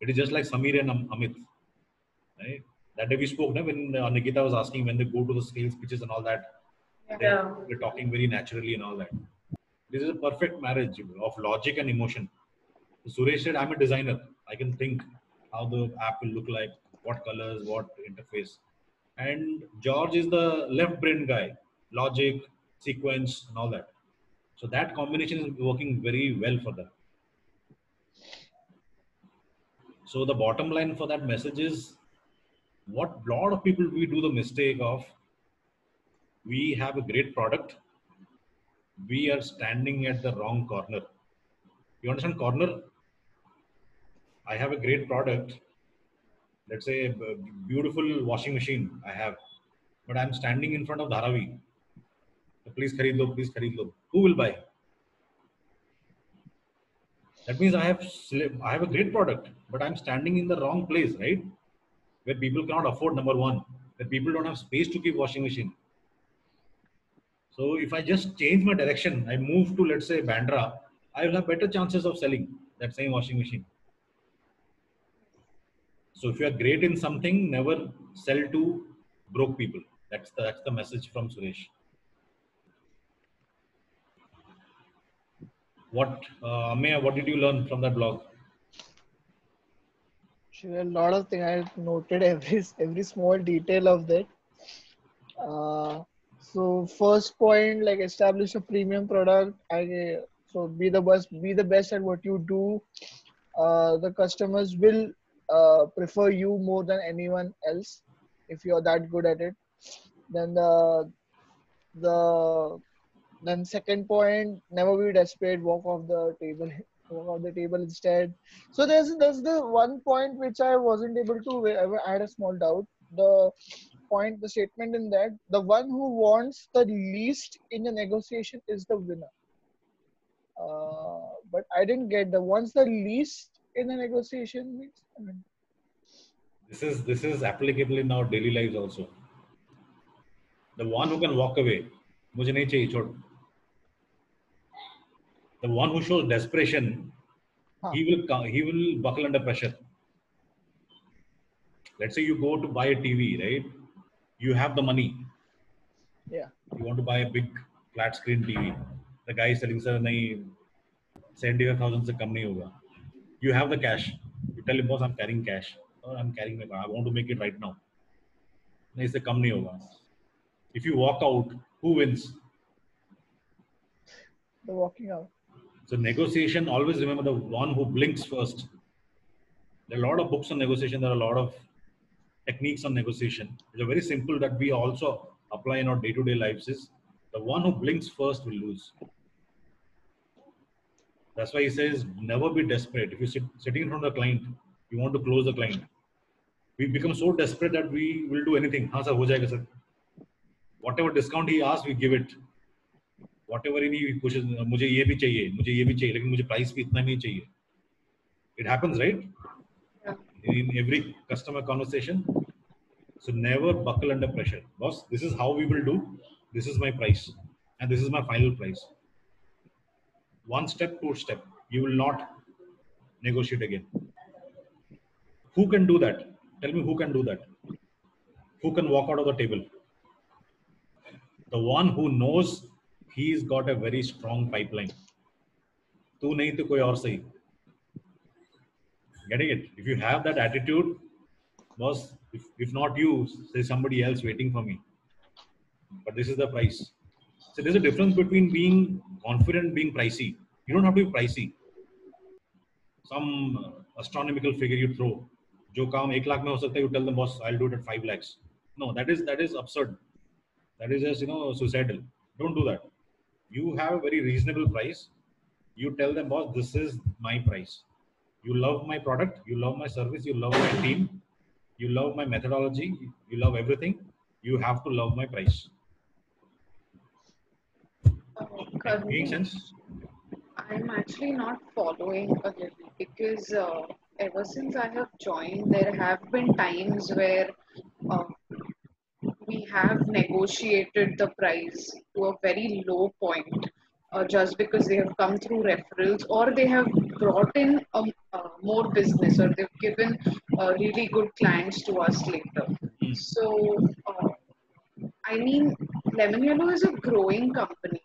It is just like Samir and Amit. Right? That day we spoke, no? When Nikita was asking when they go to the sales pitches and all that, Yeah. they're talking very naturally and all that. This is a perfect marriage of logic and emotion. So Suresh said, I'm a designer. I can think how the app will look like, what colors, what interface. And George is the left brain guy, logic, sequence, and all that. So that combination is working very well for them. So the bottom line for that message is, what a lot of people we do the mistake of, we have a great product, we are standing at the wrong corner. You understand corner? I have a great product, let's say a beautiful washing machine I have, but I'm standing in front of Dharavi. So please khareed lo, please khareed lo. Who will buy? That means I have a great product, but I'm standing in the wrong place, right? Where people cannot afford, number one, where people don't have space to keep washing machine. So if I just change my direction, I move to, let's say, Bandra, I will have better chances of selling that same washing machine. So if you are great in something, never sell to broke people. That's the message from Suresh. What, Ameya, what did you learn from that blog? Sure, a lot of things. I noted every small detail of that. So first point, like establish a premium product. So be the best at what you do. The customers will prefer you more than anyone else if you're that good at it. Then the then second point, never be desperate. Walk off the table. Walk off the table instead. So there's the one point which I wasn't able to. I had a small doubt. The statement in that, the one who wants the least in the negotiation is the winner. But I didn't get the wants the least in the negotiation means. I mean, This is applicable in our daily lives also. The one who can walk away, मुझे नहीं चाहिए छोड़. The one who shows desperation, he will buckle under pressure. Let's say you go to buy a TV, right? You have the money. yeah. You want to buy a big flat screen TV. The guy is selling, sir, nahi, 75,000 se kam nahi hoga. You have the cash. You tell him, boss, I'm carrying cash. Or I'm carrying my car. I want to make it right now. Nahi, se kam nahi hoga. If you walk out, who wins? The walking out. So negotiation, always remember the one who blinks first. There are a lot of books on negotiation. There are a lot of techniques on negotiation. Which are very simple that we also apply in our day-to-day lives is the one who blinks first will lose. That's why he says, never be desperate. If you're sitting in front of the client, you want to close the client. We become so desperate that we will do anything. हाँ sir, हो जाएगा sir. Whatever discount he asks, we give it. Whatever he pushes, मुझे ये भी चाहिए, लेकिन मुझे price भी इतना नहीं चाहिए. It happens, right? Yeah. In every customer conversation. So never buckle under pressure. Boss, this is how we will do. This is my price. And this is my final price. One step, two step. You will not negotiate again. Who can do that? Tell me who can do that? Who can walk out of the table? The one who knows he's got a very strong pipeline. तू नहीं तो कोई और सही. Getting it? If you have that attitude, boss, if not you, say somebody else waiting for me. But this is the price. So there's a difference between being confident and being pricey. You don't have to be pricey. Some astronomical figure you throw. जो काम 1 लाख में हो सकता है, you tell the boss, I'll do it at 5 lakhs. No, that is absurd. That is just suicidal. Don't do that. You have a very reasonable price. You tell them, boss, this is my price. You love my product, you love my service, you love my team, you love my methodology, you love everything. You have to love my price. Making sense? I'm actually not following a little because ever since I have joined, there have been times where uh, we have negotiated the price to a very low point just because they have come through referrals or they have brought in more business or they've given really good clients to us later. So, I mean, Lemon Yellow is a growing company.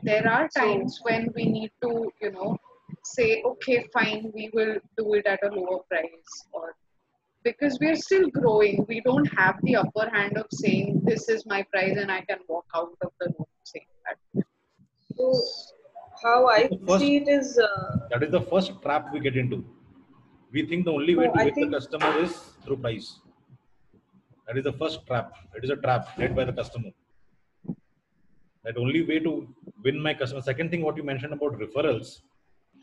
There are times when we need to, say, okay, fine, we will do it at a lower price, or because we're still growing, we don't have the upper hand of saying this is my price and I can walk out of the room saying that. So, how I see it is that is the first trap we get into. We think the only way to win the customer is through price. That is the first trap. It is a trap led by the customer. That only way to win my customer. Second thing, what you mentioned about referrals.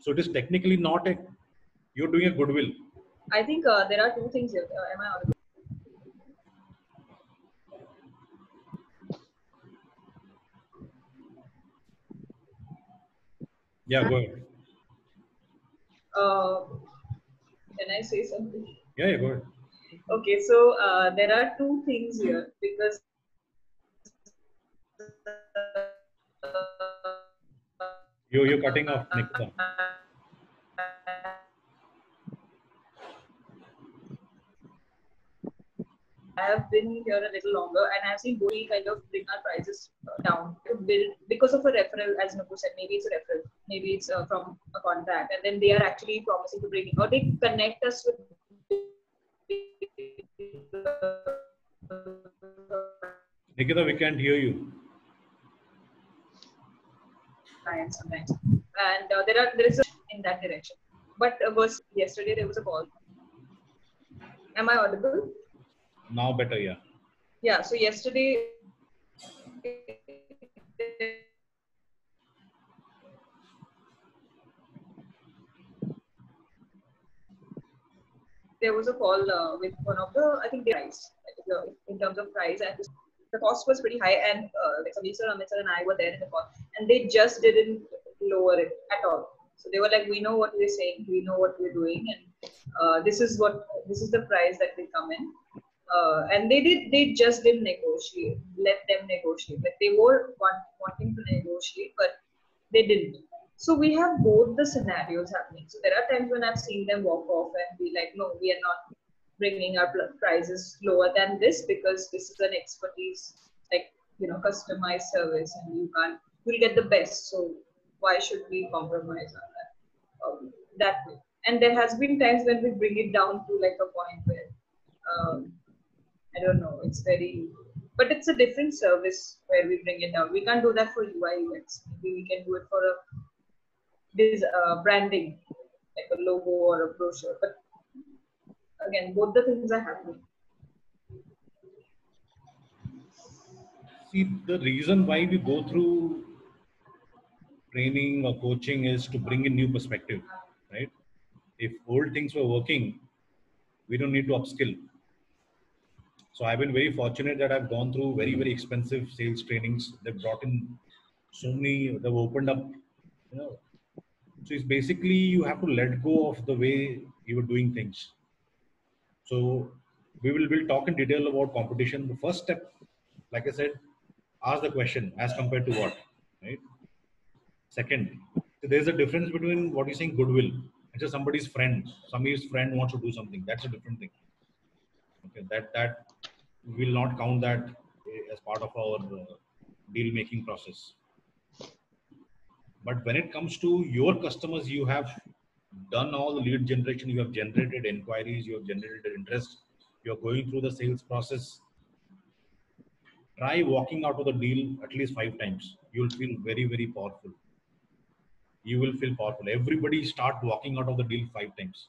So it is technically not you're doing a goodwill. I think there are two things here. Am I audible? Yeah, go ahead. Can I say something? Yeah, go ahead. Okay, so there are two things here because you're cutting off, Nikita. I have been here a little longer and I've seen Bori kind of bring our prices down to build because of a referral, as Nupu said. Maybe it's a referral, maybe it's from a contract, and then they are actually promising to bring in, or they connect us with Nikita, we can't hear you. Clients sometimes, and there is a in that direction. But yesterday there was a call. Am I audible? Now better, yeah. Yeah. So yesterday there was a call with one of the, I think, the price in terms of price, and the cost was pretty high. And like Sameer sir, Amit sir, and I were there in the call, and they just didn't lower it at all. So they were like, "We know what we're saying, we know what we're doing, and this is the price that will come in." And they just didn't negotiate. Let them negotiate. Like they were wanting to negotiate, but they didn't. So we have both the scenarios happening. So there are times when I've seen them walk off and be like, no, we are not bringing our prices lower than this because this is an expertise, like, customized service, and you'll get the best. So why should we compromise on that? That way. And there has been times when we bring it down to like a point where, I don't know, but it's a different service where we bring it down. We can't do that for UI UX. Maybe we can do it for branding, like a logo or a brochure. But again, both the things are happening. See, the reason why we go through training or coaching is to bring in new perspective, right? If old things were working, we don't need to upskill. So I've been very fortunate that I've gone through very, very expensive sales trainings. They've brought in so many, they've opened up, So it's basically you have to let go of the way you were doing things. So we'll talk in detail about competition. The first step, like I said, ask the question as compared to what, right? Second, there's a difference between what you're saying goodwill. It's just somebody's friend. Somebody's friend wants to do something. That's a different thing. Okay, that will not count that as part of our deal making process. But when it comes to your customers, you have done all the lead generation, you have generated inquiries, you have generated interest, you are going through the sales process. Try walking out of the deal at least 5 times. You'll feel very, very powerful. You will feel powerful. Everybody start walking out of the deal 5 times.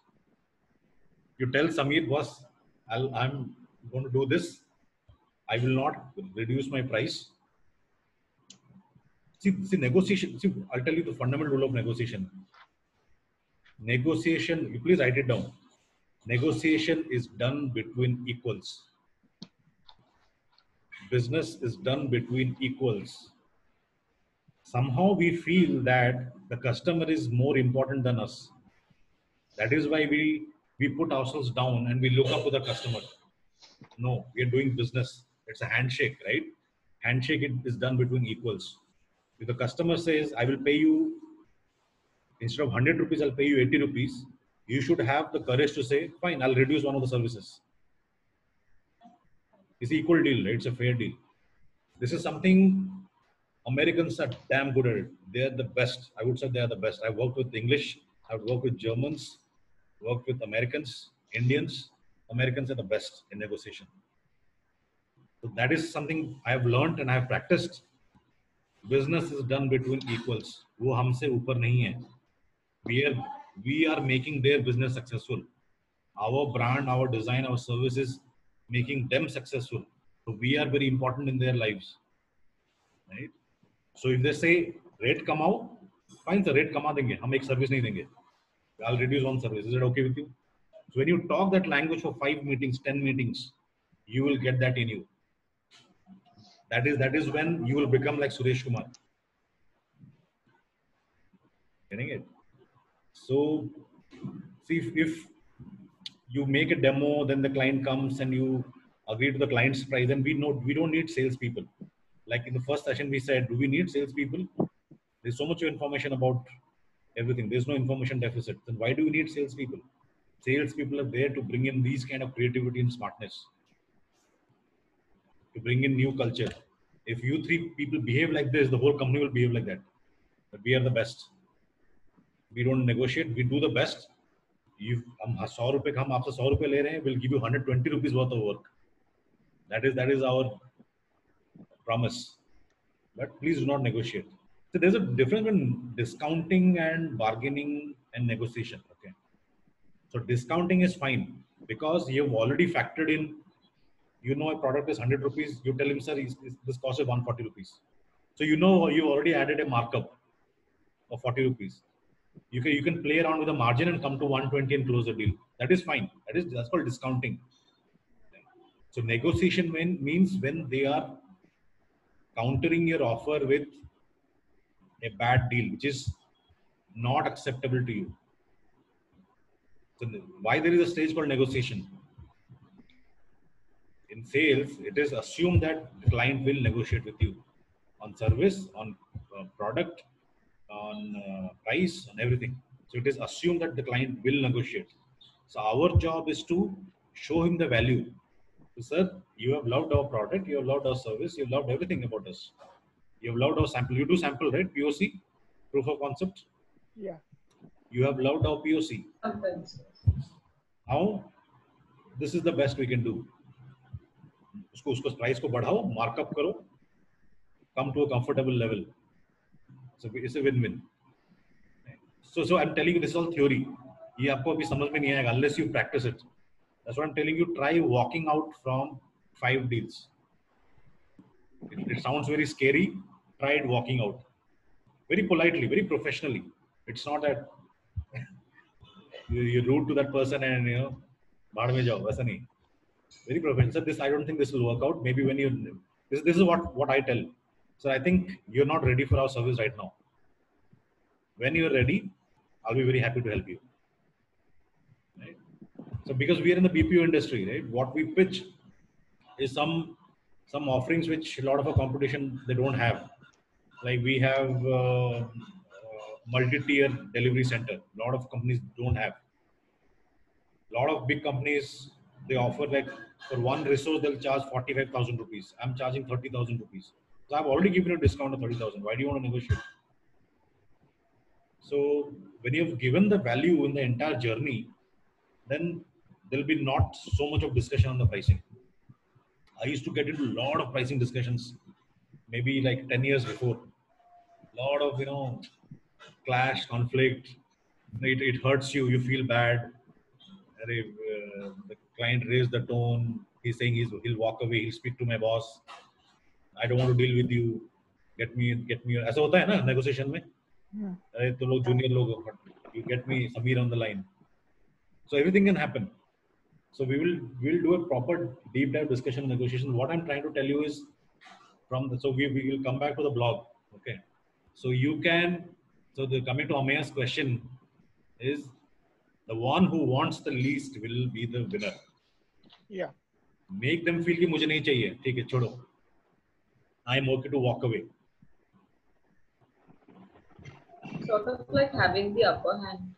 You tell Samir, boss, I'm going to do this. I will not reduce my price. See, negotiation. See, I'll tell you the fundamental rule of negotiation. Negotiation, you please write it down. Negotiation is done between equals. Business is done between equals. Somehow we feel that the customer is more important than us. That is why we put ourselves down and we look up to the customer. No, we are doing business. It's a handshake, right? Handshake is done between equals. If the customer says, I will pay you, instead of 100 rupees, I'll pay you 80 rupees. You should have the courage to say, fine, I'll reduce one of the services. It's an equal deal, right? It's a fair deal. This is something Americans are damn good at it. They're the best. I would say they are the best. I've worked with English. I've worked with Germans, worked with Americans, Indians. Americans are the best in negotiation. So that is something I have learned and I have practiced. Business is done between equals. वो हमसे ऊपर नहीं है. We are making their business successful. Our brand, our design, our service is making them successful. So we are very important in their lives, right? So if they say rate kamao, fine, the rate kama देंगे. हम एक service नहीं देंगे. I'll reduce one service. Is it okay with you? So when you talk that language for 5 meetings, 10 meetings, you will get that in you. That is when you will become like Suresh Kumar. Getting it? So see if you make a demo, then the client comes and you agree to the client's price, then we don't need salespeople. Like in the first session we said, do we need salespeople? There's so much information about everything. There's no information deficit. Then why do we need salespeople? Salespeople are there to bring in these kind of creativity and smartness, to bring in new culture. If you 3 people behave like this, the whole company will behave like that. But we are the best. We don't negotiate. We do the best. If हम 100 रुपए का हम आपसे 100 रुपए ले रहे हैं, we'll give you 120 rupees worth of work. That is our promise. But please do not negotiate. So there's a difference between discounting and bargaining and negotiation. Okay. So discounting is fine because you've already factored in. You know a product is 100 rupees. You tell him, sir, this cost is 140 rupees. So you know you already added a markup of 40 rupees. You can play around with the margin and come to 120 and close the deal. That is fine. That's called discounting. So negotiation means when they are countering your offer with a bad deal, which is not acceptable to you. So why there is a stage called negotiation? In sales, it is assumed that the client will negotiate with you on service, on product, on price, on everything. So it is assumed that the client will negotiate. So our job is to show him the value. So, sir, you have loved our product, you have loved our service, you have loved everything about us. You have loved our sample. You do sample, right? POC, proof of concept. Yeah. You have loved our POC. Sometimes. Now, this is the best we can do. उसको price को बढ़ाओ, markup करो, come to a comfortable level. So it's a win-win. So I'm telling you, this is all theory. ये आपको अभी समझ में नहीं आएगा unless you practice it. That's what I'm telling you. Try walking out from 5 deals. It sounds very scary. Try it walking out. Very politely, very professionally. It's not that you're rude to that person and baad mein jao. वैसा नहीं. Very professional. So this, I don't think this will work out. Maybe when you, this is what I tell. So I think you're not ready for our service right now. When you're ready, I'll be very happy to help you. Right? So because we are in the BPO industry, right? What we pitch is some offerings which a lot of our competition they don't have. Like we have multi-tier delivery center. A lot of companies don't have. A lot of big companies, they offer like for one resource they'll charge 45,000 rupees. I'm charging 30,000 rupees. So I've already given you a discount of 30,000. Why do you want to negotiate? So when you've given the value in the entire journey, then there'll be not so much of discussion on the pricing. I used to get into a lot of pricing discussions, maybe like 10 years before. Lot of, clash, conflict. It hurts you. You feel bad. The client raised the tone. He's saying he'll walk away. He'll speak to my boss. I don't want to deal with you. Get me. ऐसा होता है ना negotiation में. अरे तो लोग junior लोग. You get me Samir on the line. So everything can happen. So we'll do a proper deep dive discussion negotiation. What I'm trying to tell you is so we will come back to the blog. Okay. So coming to Ameya's question is the one who wants the least will be the winner. Yeah. Make them feel कि मुझे नहीं चाहिए, ठीक है, छोड़ो. I'm okay to walk away. Sort of like having the upper hand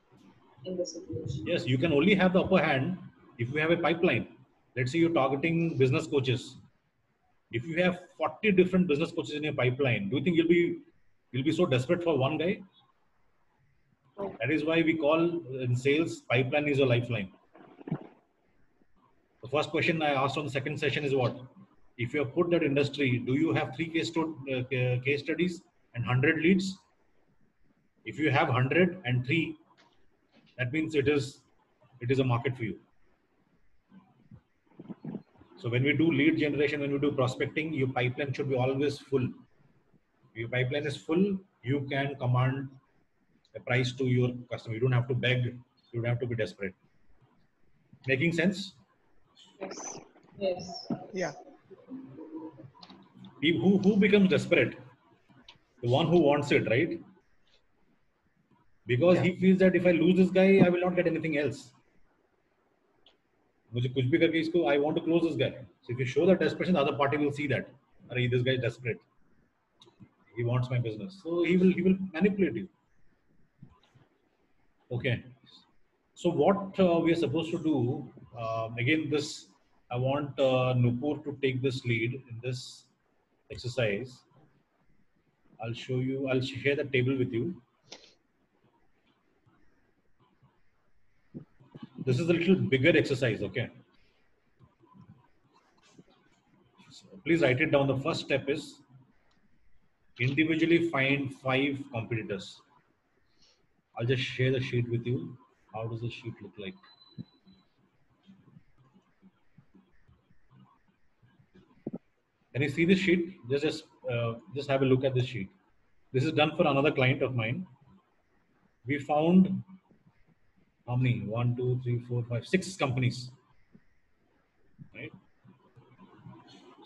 in the situation. Yes, you can only have the upper hand if you have a pipeline. Let's say you're targeting business coaches. If you have 40 different business coaches in your pipeline, do you think you'll be so desperate for one guy? That is why we call in sales, pipeline is a lifeline. The first question I asked on the second session is what? If you have put that industry, do you have 3 case studies and 100 leads? If you have 100 and 3, that means it is a market for you. So when we do lead generation, when we do prospecting, your pipeline should be always full. If your pipeline is full, you can command a price to your customer. You don't have to beg. You don't have to be desperate. Making sense? Yes. Yes. Yeah. Who becomes desperate? The one who wants it, right? Because he feels that if I lose this guy, I will not get anything else. मुझे कुछ भी करके इसको, I want to close this guy. So if you show that desperation, the other party will see that. This guy is desperate. He wants my business. So he will manipulate you. Okay. So what we are supposed to do, again, I want Nupur to take this lead in this exercise. I'll share the table with you. This is a little bigger exercise, okay? So please write it down. The first step is individually find 5 competitors. I'll just share the sheet with you. How does the sheet look like? Can you see this sheet? Just have a look at this sheet. This is done for another client of mine. We found how many? 1, 2, 3, 4, 5, 6 companies. Right?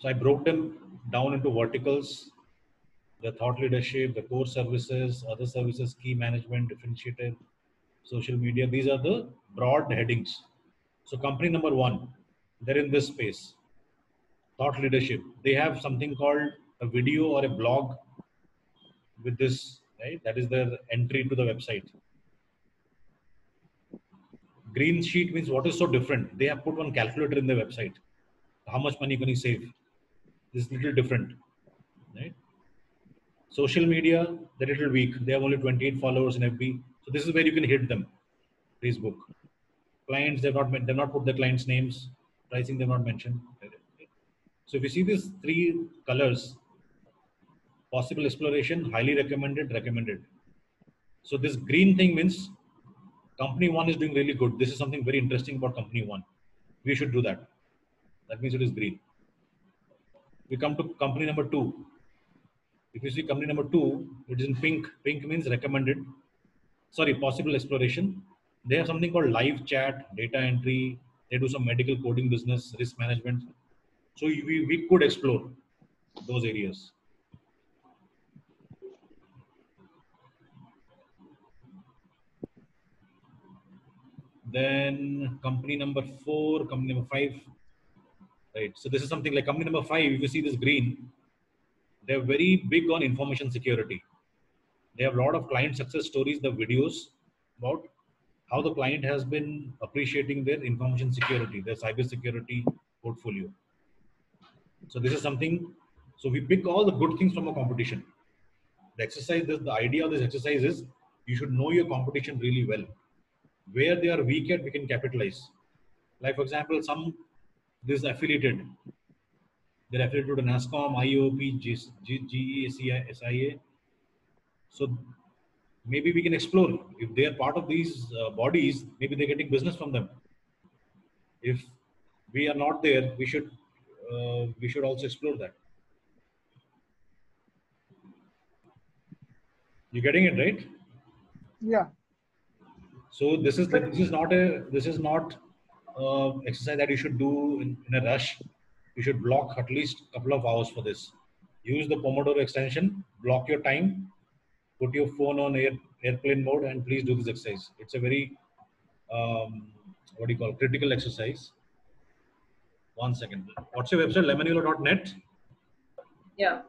So I broke them down into verticals: the thought leadership, the core services, other services, key management, differentiated, social media. These are the broad headings. So company number 1, they're in this space. Thought leadership. They have something called a video or a blog with this, right? That is their entry to the website. Green sheet means what is so different? They have put one calculator in their website. How much money can you save? This is a little different, right? Social media, they're a little weak. They have only 28 followers in FB. So this is where you can hit them. Facebook. Clients, they've not put the clients' names. Pricing, they've not mentioned. So if you see these 3 colors, possible exploration, highly recommended, recommended. So this green thing means company 1 is doing really good. This is something very interesting about company 1. We should do that. That means it is green. We come to company number 2. If you see company number 2, it is in pink. Pink means recommended. Sorry, possible exploration. They have something called live chat, data entry. They do some medical coding business, risk management. So we could explore those areas. Then company number 4, company number 5. Right. So this is something like company number 5. If you see this green, they're very big on information security. They have a lot of client success stories, the videos about how the client has been appreciating their information security, their cyber security portfolio. So this is something. So we pick all the good things from a competition. The exercise, the idea of this exercise is you should know your competition really well. Where they are weak at, we can capitalize. Like for example, this affiliated. They're affiliated to NASCOM, IOP, GESIA. So maybe we can explore if they are part of these bodies. Maybe they're getting business from them. If we are not there, we should also explore that. You're getting it right? Yeah. So this is not exercise that you should do in a rush. You should block at least a couple of hours for this. Use the Pomodoro extension. Block your time. Put your phone on airplane mode and please do this exercise. It's a very what do you call critical exercise. 1 second. What's your website? lemonilo.net. Yeah.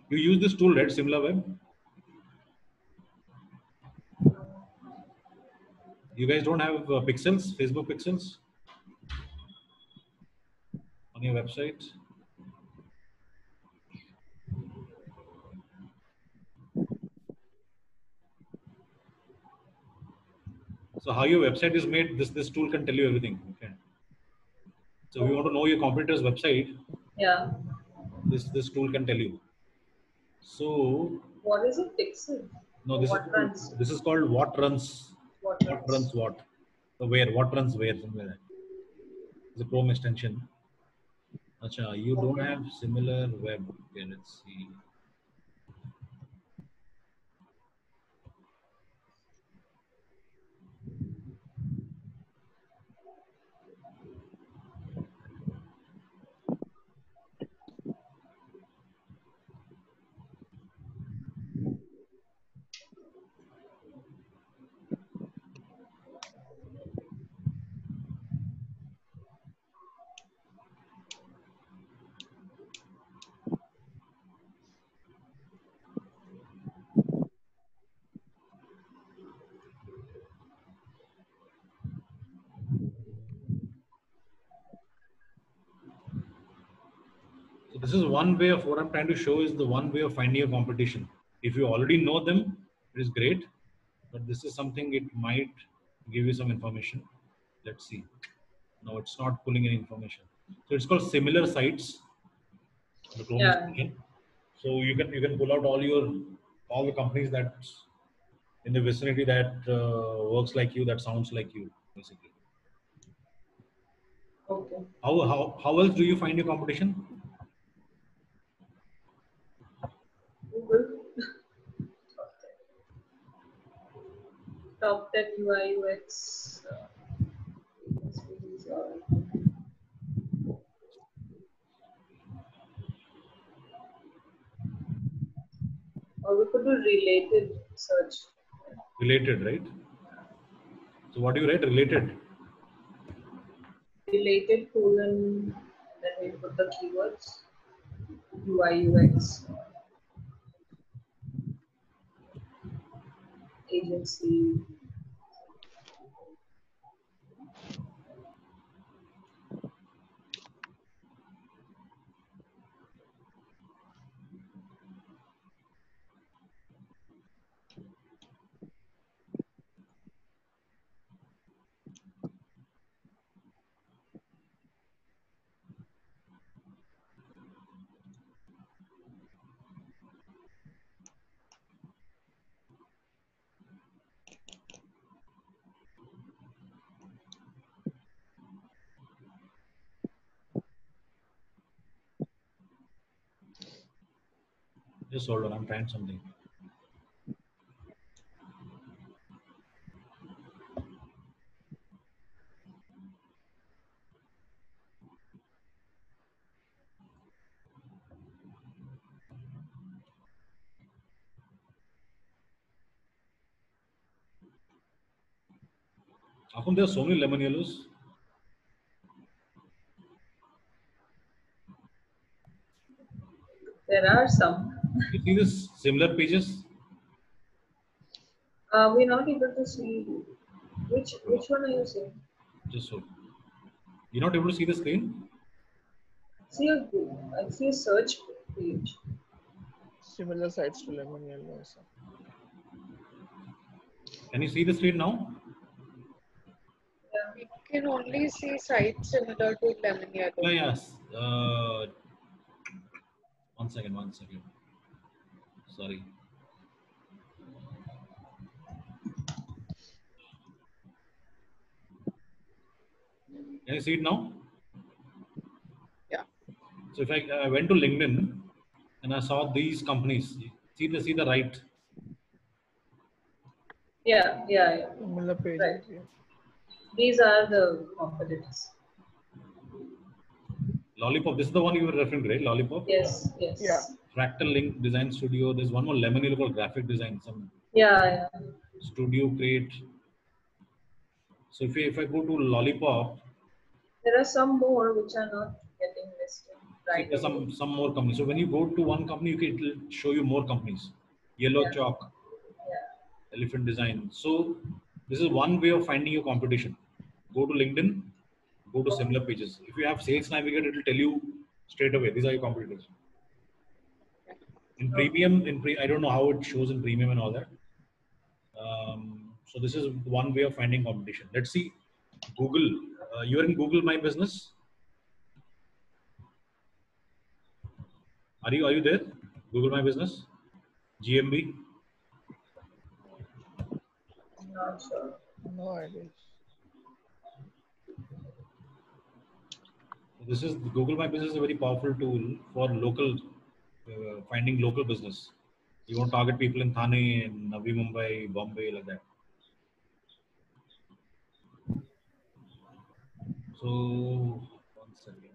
You use this tool, right? SimilarWeb. You guys don't have pixels, Facebook pixels on your website? So how your website is made, this tool can tell you everything. Okay. So if you want to know your competitor's website, Yeah. this tool can tell you. So What is it? Pixel? no, What runs? this is called what runs. What What runs? runs what? So where? What runs where? Something like that. It's a Chrome extension. Acha, you don't have similar web. Okay, let's see. So this is one way of what I'm trying to show is the one way of finding your competition. If you already know them, it is great. But this is something it might give you some information. Let's see. No, it's not pulling any information. So it's called similar sites. The Chrome Yeah. extension. So you can pull out all the companies that in the vicinity that works like you, that sounds like you, basically. Okay. How else do you find your competition? Google. Top 10 UI UX. Or we could do related search. Related, right? So what do you write? Related. Related colon, then we put the keywords. UI UX. Agency. Just hold on, I'm trying something. How come there are so many lemon yellows? There are some. You see this similar pages? We're not able to see which one are you seeing? Just so. You're not able to see the screen? I see a search page. Similar sites to Lemon Yellow. Can you see the screen now? Yeah. can only see sites similar to Lemon Yellow. Yeah, yes. One second, one second. Sorry. Can you see it now? Yeah. So if I went to LinkedIn and I saw these companies, see the right. Yeah, yeah, yeah. Similar pages. Right. Yeah. These are the competitors. Lollipop, this is the one you were referring to, right? Lollipop? Yes, yes. Yeah. Fractal Link Design Studio. There's one more Lemon Yellow called Graphic Design. Some Yeah, yeah. Studio Create. So if I go to Lollipop, There are some more which are not getting listed see, right there's away. some more companies. So when you go to one company, it'll show you more companies. Yellow Yeah. Chalk, Yeah. Elephant Design. So this is one way of finding your competition. Go to LinkedIn, go to similar pages. If you have Sales Navigator, it will tell you straight away. These are your competitors. In premium, I don't know how it shows in premium and all that. So this is one way of finding competition. Let's see. Google. You're in Google My Business. Are you there? Google My Business. GMB. Not sure. No idea. This is Google My Business is a very powerful tool for local finding local business. You want to target people in Thane, Navi Mumbai, Bombay, like that. So one second.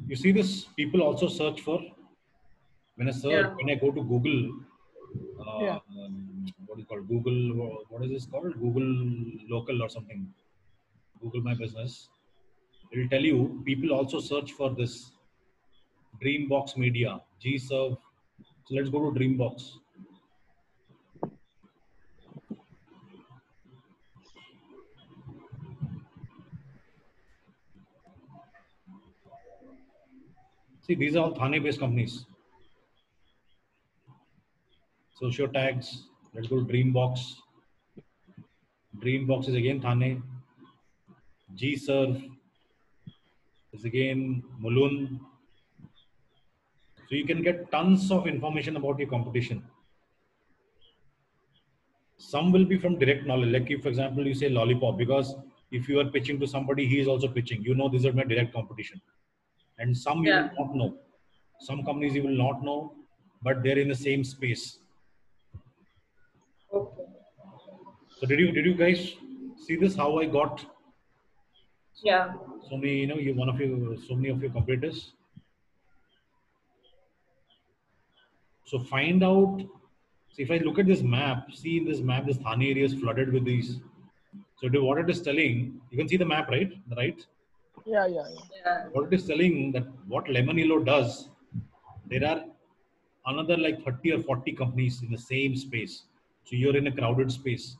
You see this? People also search for when Yeah. I go to Google. Yeah. What is it called? Google. What is this called? Google Local or something. Google My Business. It will tell you people also search for this Dreambox Media, GServe. So let's go to Dreambox. See, these are all Thane-based companies. Socio Tags. Let's go to Dreambox. Dreambox is again Thane. GServe is again Mulund. So you can get tons of information about your competition. Some will be from direct knowledge. Like if, for example, you say Lollipop, because if you are pitching to somebody, he is also pitching. You know, these are my direct competition. And some you Yeah. will not know. Some companies you will not know, but they're in the same space. Okay. So did you guys see this? How I got Yeah. so many, so many of your competitors? So find out. So if I look at this map, see in this map, this Thane area is flooded with these. So what it is telling, you can see the map, right? Right? Yeah. Yeah. What it is telling that what Lemon Yellow does, there are another like 30 or 40 companies in the same space. So you're in a crowded space.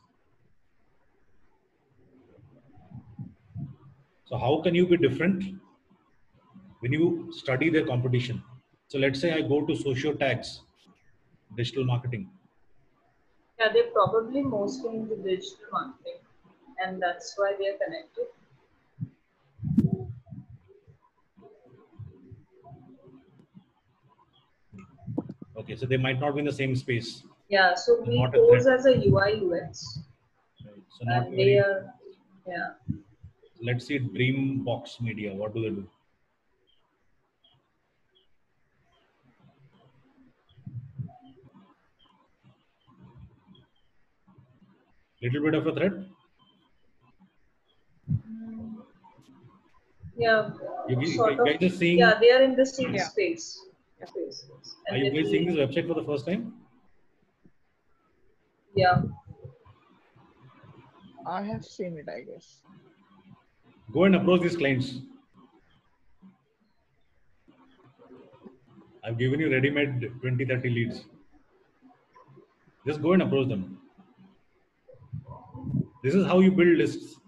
So how can you be different when you study their competition? So let's say I go to Socio Tags, digital marketing. Yeah, they're probably mostly into digital marketing, and that's why they are connected. Okay, so they might not be in the same space. Yeah, so we Not a pose threat. as a UI UX, Right. So not and they very. are, yeah. Let's see Dreambox Media. What do they do? Little bit of a threat. Yeah, You sort of. guys are seeing? Yeah, they are in the same Yeah. space. Space. Are And you guys seeing little, this website for the first time? yeah. I have seen it, I guess. Go and approach these clients. I've given you ready-made 20, 30 leads. Just go and approach them. This is how you build lists.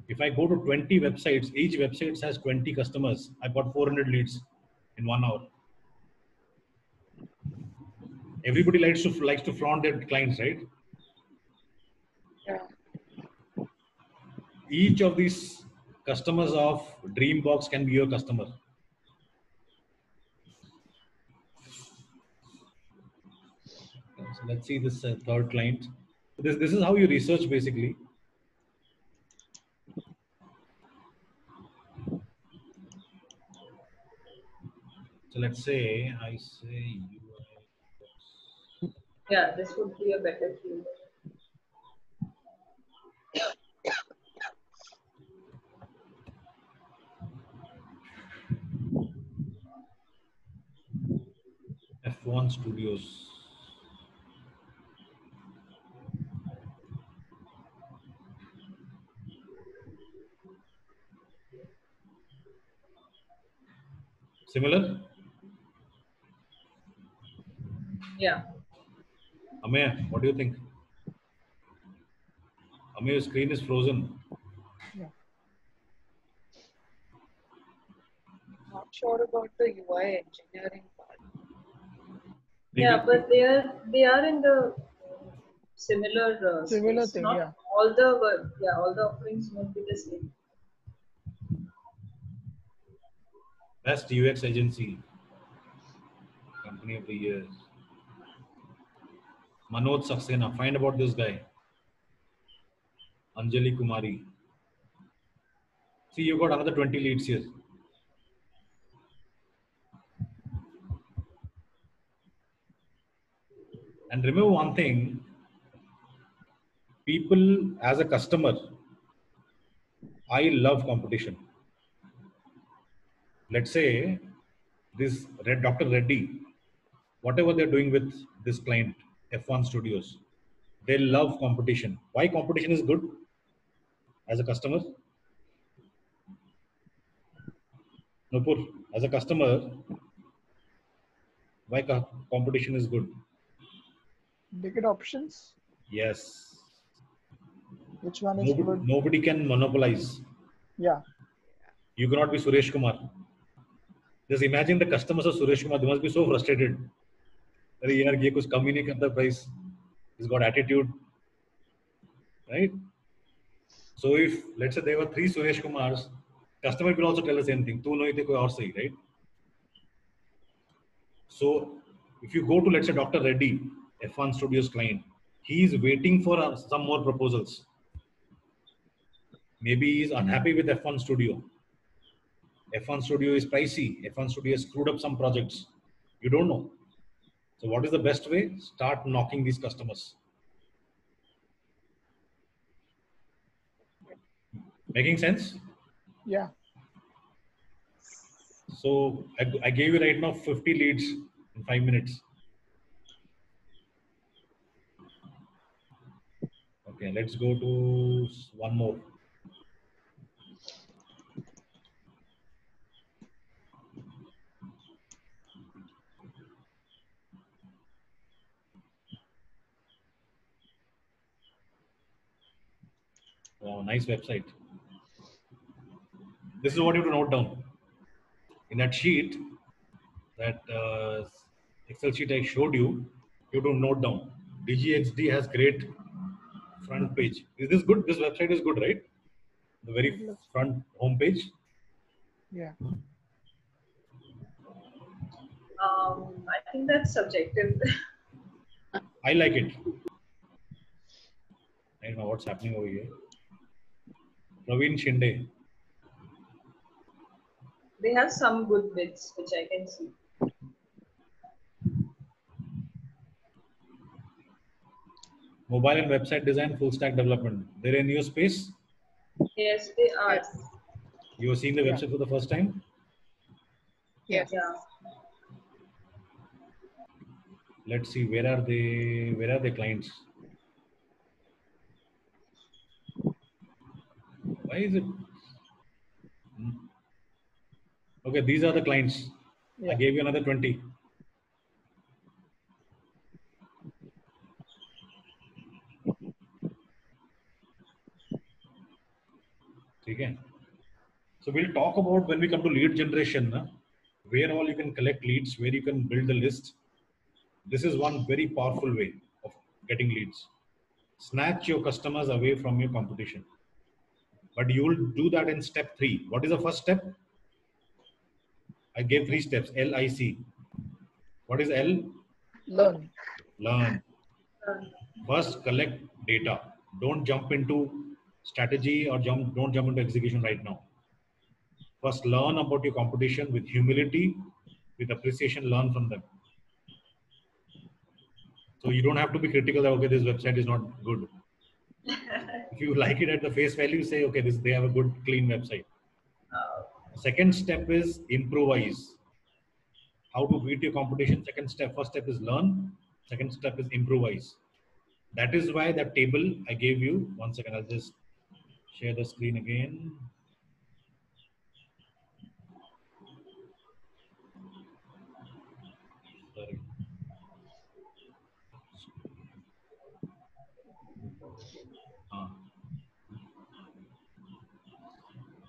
If I go to 20 websites, each website has 20 customers. I got 400 leads in 1 hour. Everybody likes to flaunt their clients, right? Yeah. Each of these customers of Dreambox can be your customer. So let's see this third client. This is how you research basically. So let's say I say UI. Yeah, this would be a better field. F1 Studios. Similar? Yeah. Amey, what do you think? Amey, your screen is frozen. Yeah. Not sure about the UI engineering part. Yeah, but they are in the similar Similar space. thing, Not yeah. all the all the offerings won't be the same. Best UX agency. Company of the year. Manoj Saxena. Find about this guy. Anjali Kumari. See, you got another 20 leads here. And remember one thing, people as a customer, I love competition. Let's say this Dr. Reddy, whatever they're doing with this client, F1 Studios, they love competition. Why competition is good as a customer? Nupur, as a customer, why competition is good? They get options. Yes. Which one is good? Nobody can monopolize. Yeah. You cannot be Suresh Kumar. Just imagine the customers of Suresh Kumar, they must be so frustrated. अरे यार ये कुछ कम ही नहीं करता price. He's got attitude, right? So if let's say there were 3 Suresh Kumars, customer will also tell the same thing. तू नहीं थे कोई और सही, right? So if you go to let's say Dr. Reddy, F1 Studios client, he is waiting for some more proposals. Maybe he is unhappy with F1 Studio. F1 Studio is pricey. F1 Studio has screwed up some projects. You don't know. So what is the best way? Start knocking these customers. Making sense? Yeah. So I gave you right now 50 leads in 5 minutes. Okay, let's go to one more. Wow, nice website. This is what you have to note down. In that sheet, that Excel sheet I showed you, you have to note down. DGXD has great front page. Is this good? This website is good, right? The very front home page. Yeah. I think that's subjective. I like it. I don't know what's happening over here. Praveen Shinde. They have some good bits which I can see. Mobile and website design, full stack development. They're in your space. Yes, they are. Yes. You are seeing the website for the first time. Yes. Yeah. Let's see, where are they? Where are the clients? Why is it? Okay, these are the clients. I Yeah. gave you another 20. Okay. So we'll talk about when we come to lead generation, where all you can collect leads, where you can build the list. This is one very powerful way of getting leads. Snatch your customers away from your competition. But you will do that in step 3. What is the first step? I gave 3 steps, LIC. What is L? Learn. Learn. First, collect data. Don't jump into strategy or don't jump into execution right now. First, learn about your competition with humility, with appreciation, learn from them. So you don't have to be critical that, okay, this website is not good. If you like it at the face value, say, okay, they have a good, clean website. Second step is improvise. How to beat your competition. Second step, first step is learn. Second step is improvise. That is why that table I gave you. 1 second, I'll just share the screen again. Sorry.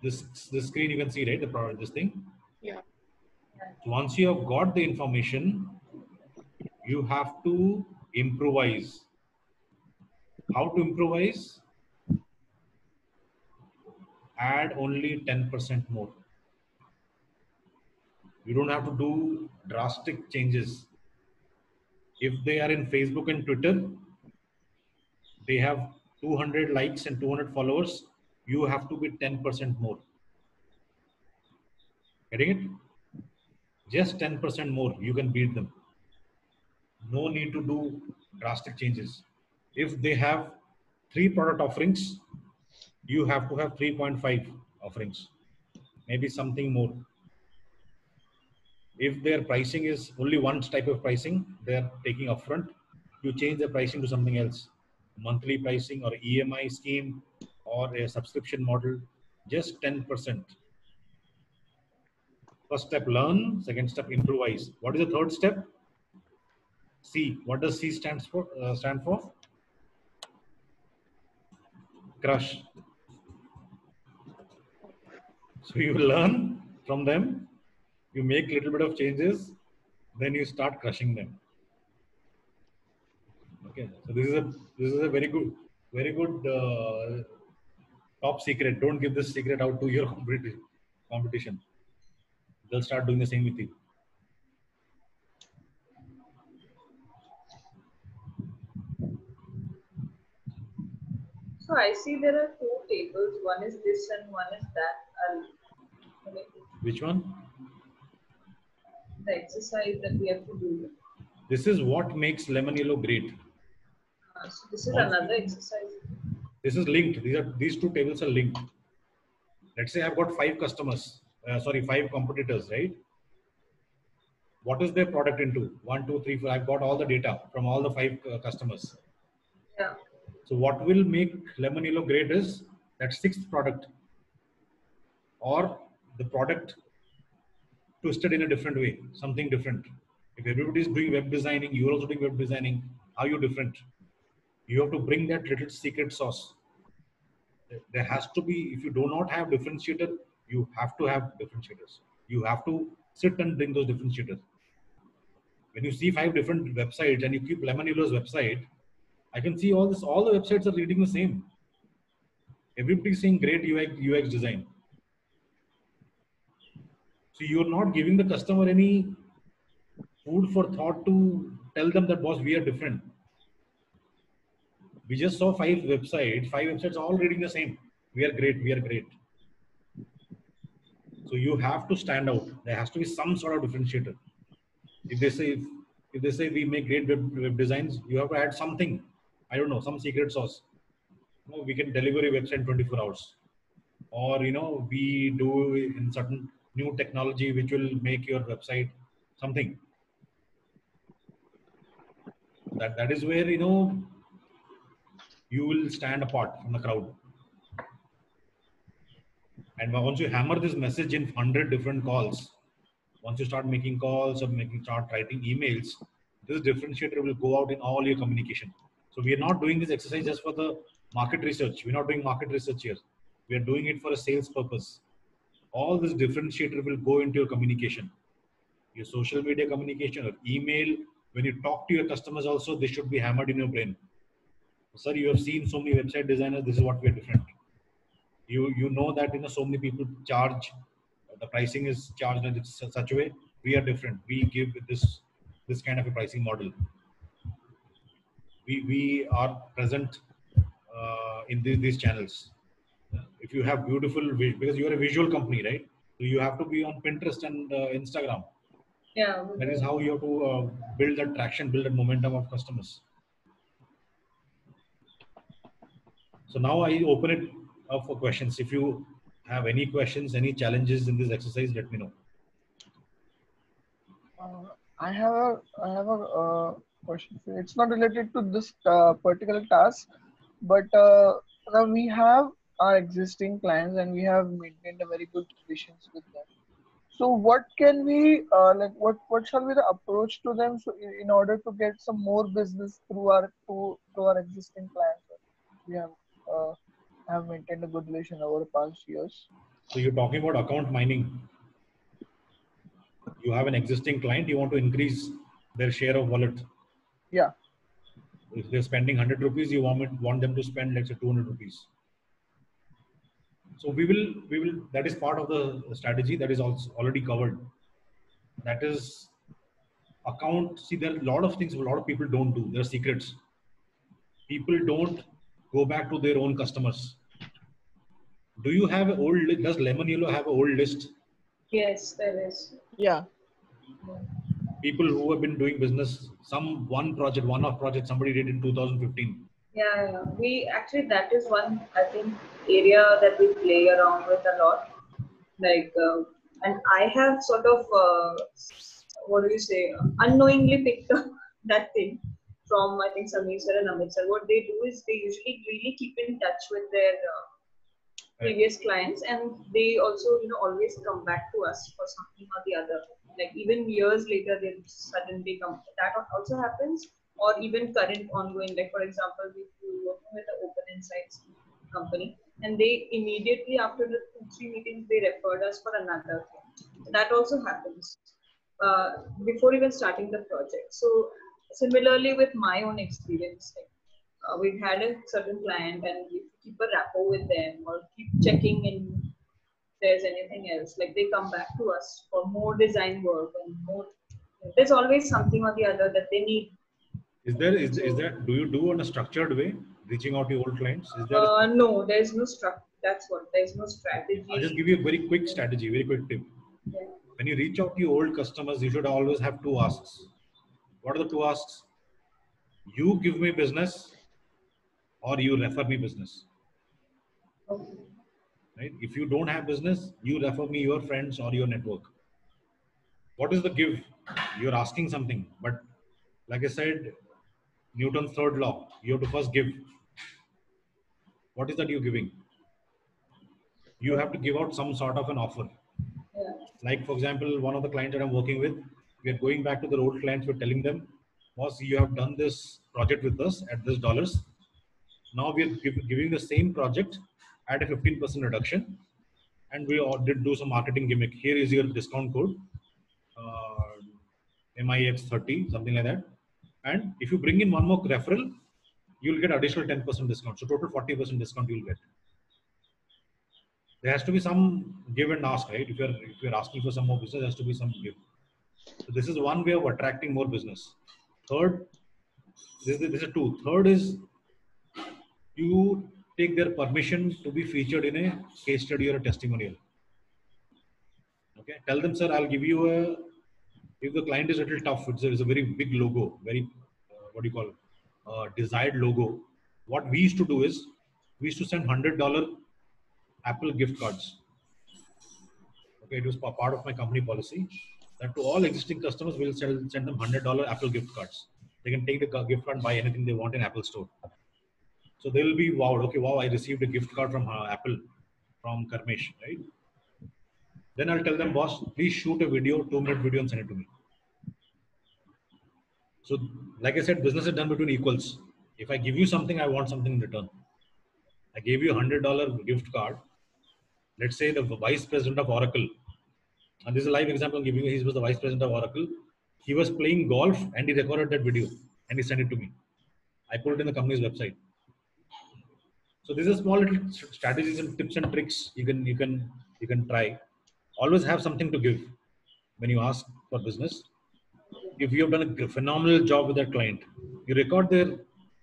This screen you can see, right? The product, this thing. Yeah. So once you have got the information, you have to improvise. How to improvise? Add only 10% more. You don't have to do drastic changes. If they are in Facebook and Twitter, they have 200 likes and 200 followers, you have to be 10% more. Getting it? Just 10% more, you can beat them. No need to do drastic changes. If they have 3 product offerings, you have to have 3.5 offerings, maybe something more. If their pricing is only one type of pricing, they're taking upfront, you change the pricing to something else, monthly pricing or EMI scheme or a subscription model, just 10%. First step, learn. Second step, improvise. What is the third step? C. What does C stand for? Crush. So you learn from them, you make a little bit of changes, then you start crushing them. Okay, so this is a very good top secret. Don't give this secret out to your competition. They'll start doing the same with you. So I see there are 2 tables. One is this and one is that. Which one? The exercise that we have to do. This is what makes Lemon Yellow great. So this is another exercise. This is linked. These 2 tables are linked. Let's say I've got 5 customers. 5 competitors, right? What is their product into? 1, 2, 3, 4. I've got all the data from all the 5 customers. Yeah. So what will make Lemon Yellow great is that 6th product or the product twisted in a different way, something different. If everybody is doing web designing, you're also doing web designing, how are you different? You have to bring that little secret sauce. There has to be, if you do not have differentiator, you have to have differentiators. You have to sit and bring those differentiators. When you see 5 different websites and you keep Lemon Yellow's website, I can see all the websites are reading the same. Everybody's saying great UX design. So you're not giving the customer any food for thought to tell them that, boss, we are different. We just saw 5 websites all reading the same. We are great, we are great. So you have to stand out. There has to be some sort of differentiator. If they say we make great web designs, you have to add something. I don't know, some secret sauce. We can deliver a website in 24 hours. Or, we do in certain new technology which will make your website something. That is where, you will stand apart from the crowd. And once you hammer this message in 100 different calls, once you start making calls or start writing emails, this differentiator will go out in all your communication. So we are not doing this exercise just for the market research. We're not doing market research here. We are doing it for a sales purpose. All this differentiator will go into your communication, your social media communication or email. When you talk to your customers also, they should be hammered in your brain. Sir, you have seen so many website designers. This is what we are different. You know that so many people charge. The pricing is charged in such a way. We are different. We give this kind of a pricing model. We are present in these channels. If you have beautiful, because you are a visual company, right? So you have to be on Pinterest and Instagram. Yeah. That is how you have to build that traction, build that momentum of customers. So now I open it up for questions. If you have any questions, any challenges in this exercise, let me know. I have a question. It's not related to this particular task, but now we have our existing clients and we have maintained a very good relations with them. So what can we like? What shall be the approach to them? So in order to get some more business through our existing clients, we have maintained a good relation over the past years. So you're talking about account mining. You have an existing client, you want to increase their share of wallet. Yeah. If they're spending 100 rupees, you want them to spend, let's say, 200 rupees. So we will, that is part of the strategy that is also already covered. That is account. See, there are a lot of things a lot of people don't do. There are secrets. People don't go back to their own customers. Do you have an old list? Does Lemon Yellow have an old list? Yes, there is. Yeah. People who have been doing business, one-off project somebody did in 2015. Yeah. We actually, that is one, I think, area that we play around with a lot. Like, and I have sort of, what do you say, unknowingly picked up that thing from, I think, Sameer sir and Amit sir. What they do is they usually really keep in touch with their previous clients, and they also, always come back to us for something or the other. Like even years later, they suddenly come. That also happens, or even current ongoing. Like for example, we were working with the Open Insights company, and they immediately after the 2-3 meetings, they referred us for another thing. That also happens before even starting the project. So similarly, with my own experience, we've had a certain client and we keep a rapport with them or keep checking in if there's anything else. Like they come back to us for more design work and more. There's always something or the other that they need. Is that do you do on a structured way, reaching out to old clients? Is there no, there's no structure. That's what. There's no strategy. I'll just give you a very quick strategy, very quick tip. Yeah. When you reach out to your old customers, you should always have 2 asks. What are the 2 asks? You give me business or you refer me business. Okay. Right? If you don't have business, you refer me your friends or your network. What is the give? You're asking something, but like I said, Newton's 3rd law, you have to first give. What is that you're giving? You have to give out some sort of an offer. Yeah. Like for example, one of the clients that I'm working with, we are going back to the old clients, we're telling them, boss, you have done this project with us at this dollars. Now we are giving the same project at a 15% reduction. And we did do some marketing gimmick. Here is your discount code, MIX30, something like that. And if you bring in one more referral, you'll get additional 10% discount. So total 40% discount you'll get. There has to be some give and ask, right? If you're asking for some more business, there has to be some give. So this is one way of attracting more business. Third, this is 2. Third is you take their permission to be featured in a case study or a testimonial. Okay, tell them, sir, I'll give you if the client is a little tough, it's a very big logo, very, what do you call, desired logo. What we used to do is, we used to send $100 Apple gift cards. Okay, it was part of my company policy that to all existing customers, we'll send them $100 Apple gift cards. They can take the gift card and buy anything they want in Apple Store. So they will be wowed. Okay, wow, I received a gift card from Apple, from Karmesh, right? Then I'll tell them, boss, please shoot a video, 2-minute video and send it to me. So like I said, business is done between equals. If I give you something, I want something in return. I gave you $100 gift card. let's say the vice president of Oracle, and this is a live example I'm giving you. He was the vice president of Oracle. He was playing golf and he recorded that video and he sent it to me. I put it in the company's website. So these are small little strategies and tips and tricks you can try. Always have something to give when you ask for business. If you have done a phenomenal job with that client, you record their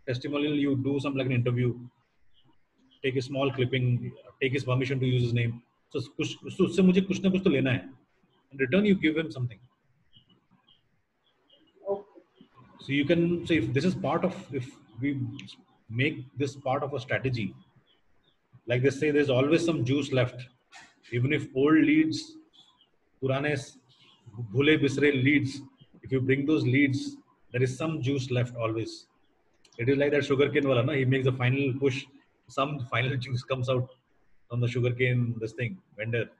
testimonial, you do some like an interview, take a small clipping, take his permission to use his name. So उससे मुझे कुछ ना कुछ तो लेना है. In return, you give him something. Okay. So you can say if this is part of, if we make this part of a strategy, like they say, there's always some juice left. Even if old leads, purane bhule bisre leads, if you bring those leads, there is some juice left always. It is like that sugarcane wala, na? He makes the final push, some final juice comes out from the sugarcane, this thing, vendor.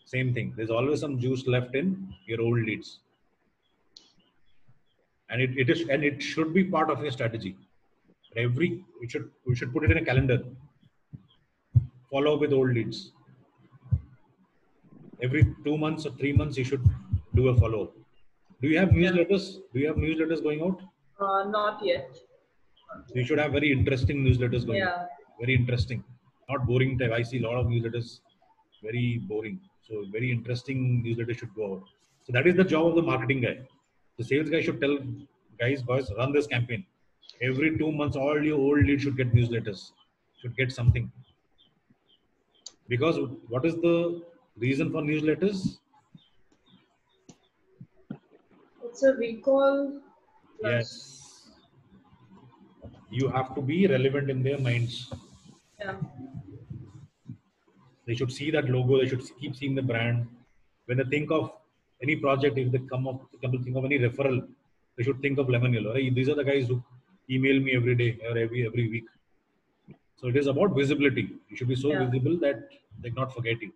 Same thing. There's always some juice left in your old leads. And it should be part of your strategy. We should put it in a calendar. Follow up with old leads. Every 2 months or 3 months, you should do a follow up. Do you have newsletters? Do you have newsletters going out? Not yet. You should have very interesting newsletters going out. Very interesting. Not boring type. I see a lot of newsletters very boring. So very interesting newsletters should go out. So that is the job of the marketing guy. The sales guy should tell guys, boys, run this campaign. Every 2 months, all your old leads should get newsletters, should get something. Because what is the reason for newsletters? It's a recall. Yes. You have to be relevant in their minds. Yeah. They should see that logo. They should keep seeing the brand. When they think of any project, if they come to think of any referral, they should think of Lemon Yellow. Right? These are the guys who email me every day or every week. So it is about visibility. You should be so visible that they cannot forget you.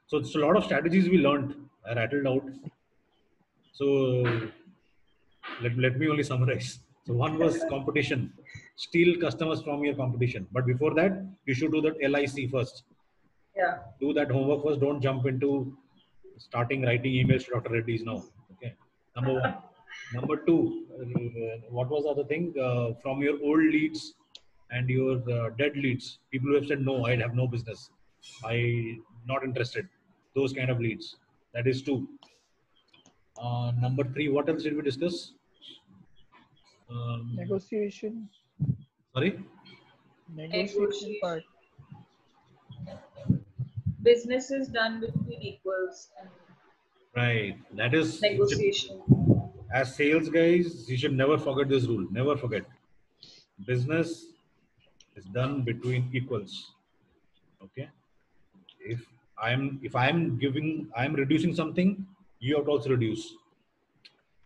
So it's a lot of strategies we learned. I rattled out. So let me only summarize. So one was competition. Steal customers from your competition. But before that, you should do that LIC first. Yeah. Do that homework first. Don't jump into starting writing emails to Dr. Reddy's now. Okay. Number one. Number two, what was the other thing? From your old leads and your dead leads, people who have said, no, I have no business. I not interested. Those kind of leads. That is two. Number three, what else did we discuss? Negotiation. Sorry? Negotiation part. Business is done between equals and Right. That is negotiation. As sales guys, you should never forget this rule. Never forget. Business is done between equals. Okay. If I'm reducing something, you have to also reduce.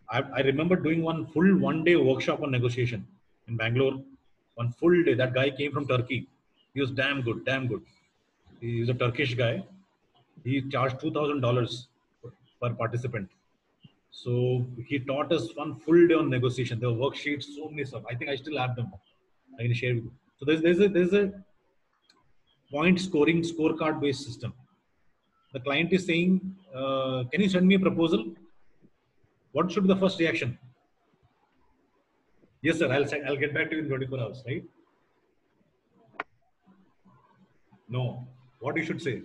I remember doing one full 1 day workshop on negotiation in Bangalore. One full day. That guy came from Turkey. He was damn good. He's a Turkish guy. He charged $2,000 per participant. So he taught us one full day on negotiation. There were worksheets, so many stuff. I think I still have them. I can share with you. So there's a point scoring scorecard based system. The client is saying, "Can you send me a proposal?" What should be the first reaction? Yes, sir. I'll get back to you in 24 hours. Right? No. What you should say?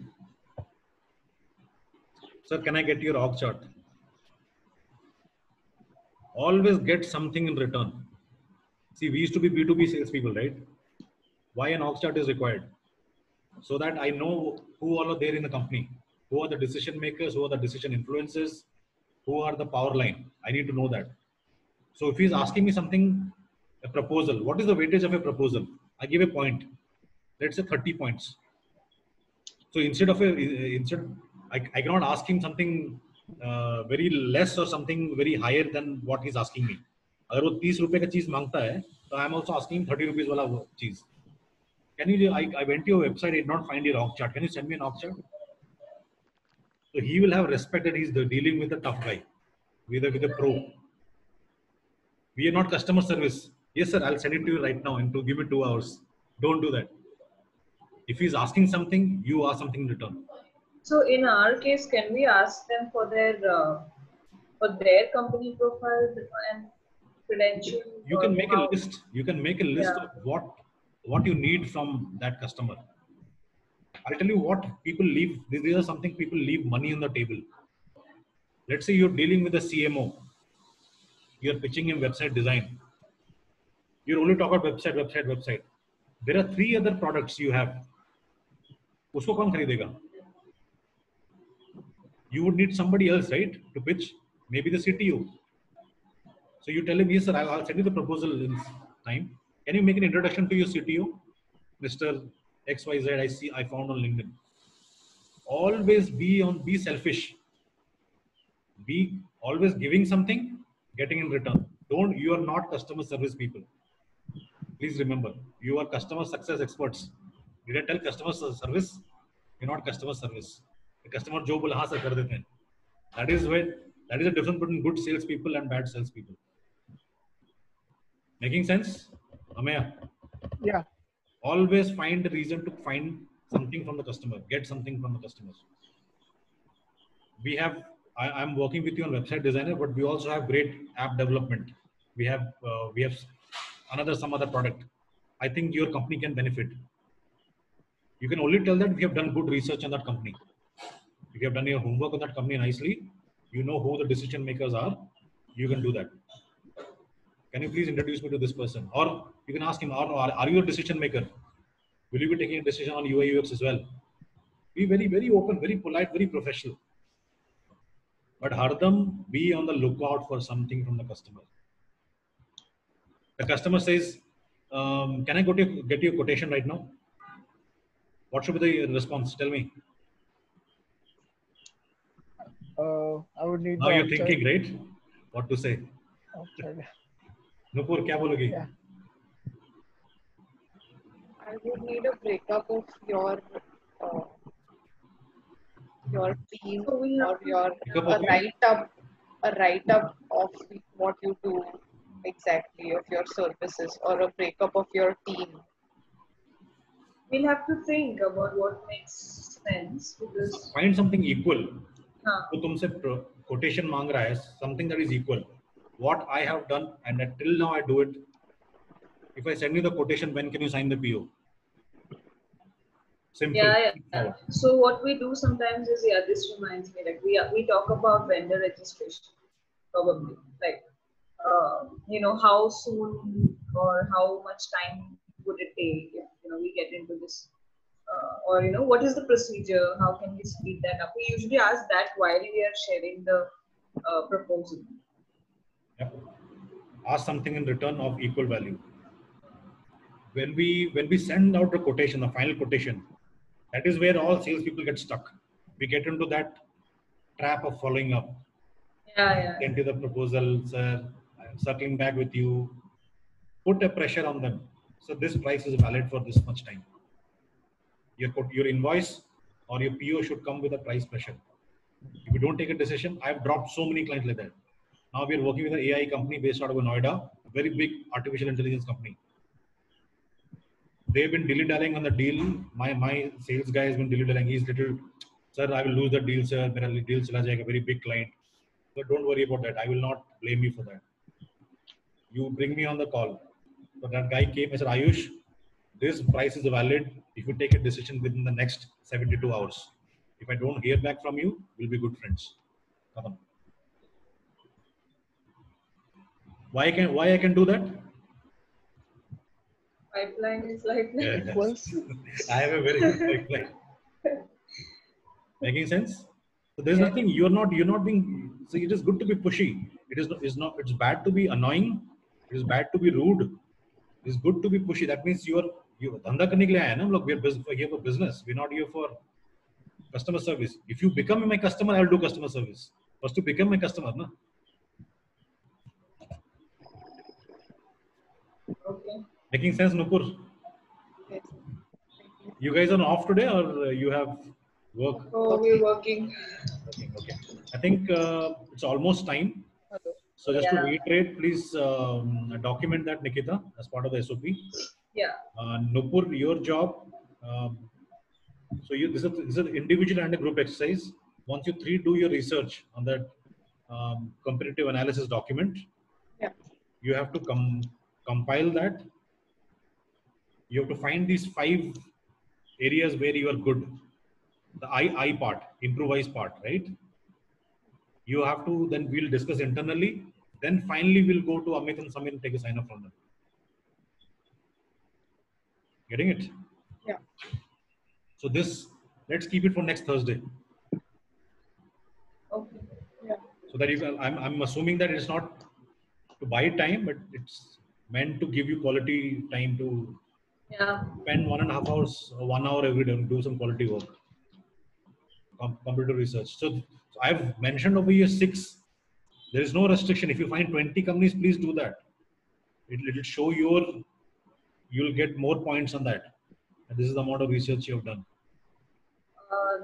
Sir, can I get your org chart? Always get something in return. See, we used to be B2B salespeople, right? Why an org chart is required? So that I know who all are there in the company. Who are the decision makers? Who are the decision influencers? Who are the power line? I need to know that. So if he's asking me something, a proposal, what is the weightage of a proposal? I give a point. Let's say 30 points. So I cannot ask him something very less or something very higher than what he's asking me. अगर वो 30 रुपए का चीज मांगता है, तो I am also asking him 30 rupees वाला वो चीज. Can you? I went to your website, I did not find your org chart. Can you send me an org chart? So he will have respect that he's dealing with a tough guy, with a pro. We are not customer service. Yes, sir, I'll send it to you right now and give me 2 hours. Don't do that. If he's asking something, you ask something in return. So in our case, can we ask them for their company profile and credentials, You or can make a how? list. You can make a list Yeah. of what you need from that customer. I'll tell you what people leave. These are something people leave money on the table. Let's say you're dealing with a CMO. You're pitching him website design. You're only talking about website. There are 3 other products you have. उसको कौन खरीदेगा? You would need somebody else, right, to pitch. Maybe the CTO. So you tell him, yes, sir, I'll send you the proposal in time. Can you make an introduction to your CTO, Mr. XYZ? I found on LinkedIn. Always be selfish. Be always giving something, getting in return. You are not customer service people. Please remember, you are customer success experts. Did I tell customer service? You're not customer service. The customer job will हाँ sir कर देते हैं. That is the difference between good salespeople and bad salespeople. Making sense? Amaya? Yeah. Always find a reason to find something from the customer. Get something from the customers. I'm working with you on website designer, but we also have great app development. We have some other product. I think your company can benefit. You can only tell that if you have done good research on that company. If you have done your homework on that company nicely, you know who the decision makers are. You can do that. Can you please introduce me to this person? Or you can ask him, are you a decision maker? Will you be taking a decision on UI UX as well? Be very, very open, very polite, very professional. But hardam, be on the lookout for something from the customer. The customer says, can I get you a quotation right now? What should be the response? Tell me. I would need Now the you're outside. thinking, right? What to say? Outside. Nupur, क्या बोलोगी? Yeah. I would need a breakup of your team So we have or your Breakup a of your- write up of what you do exactly, of your services, or a breakup of your team. we'll have to think about what makes sense because Find something equal. हाँ, जो तुमसे quotation मांग रहा है, something that is equal. What I have done and till now I do it. If I send you the quotation, when can you sign the PO? Simple. yeah. So what we do sometimes is, this reminds me, like we talk about vendor registration, probably, like how soon or how much time would it take if we get into this, or what is the procedure, how can we speed that up? We usually ask that while we are sharing the proposal. Yep. Ask something in return of equal value. When we send out the quotation, the final quotation, that is where all salespeople get stuck. We get into that trap of following up. Yeah. Send you the proposal, sir. I'm circling back with you. Put a pressure on them. So this price is valid for this much time. Your invoice or your PO should come with a price pressure. If you don't take a decision, I've dropped so many clients like that. Now we're working with an AI company based out of Noida, a very big artificial intelligence company. They've been dilly-dallying on the deal. My sales guy has been dilly-dallying. He's little, sir, I will lose the deal, sir. Mera deal chala jayega, a very big client. So don't worry about that. I will not blame you for that. You bring me on the call. So that guy came and said, Ayush, this price is valid if you take a decision within the next 72 hours. If I don't hear back from you, we'll be good friends. Come on. Why I can do that? Pipeline is like that. Yes. I have a very good pipeline. Making sense? So there's nothing you're not being. So it is good to be pushy. It's bad to be annoying. It is bad to be rude. It's good to be pushy. That means you धंधा करने के लिए आए हैं ना हम लोग. We're here for business. We're not here for customer service. If you become my customer, I'll do customer service. First to become my customer, na? Okay. Making sense, Nupur? Yes. You guys are off today or you have work? Oh, we're working. Okay. I think it's almost time. So just to reiterate, please document that, Nikita, as part of the SOP. Yeah. Nupur, your job, So this is an individual and a group exercise. Once you three do your research on that comparative analysis document, Yeah. you have to compile that. You have to find these 5 areas where you are good. The I part, improvise part, right? You have to, then we'll discuss internally. Then finally we'll go to Amit and Samir and take a sign off from them. Getting it? Yeah. So this, let's keep it for next Thursday. Okay. Yeah. So that you can, I'm assuming that it's not to buy time, but it's meant to give you quality time to Yeah. spend 1.5 hours or 1 hour every day and do some quality work. Computer research. So I've mentioned over here 6. There is no restriction. If you find 20 companies, please do that. It'll show you'll get more points on that. And this is the amount of research you have done.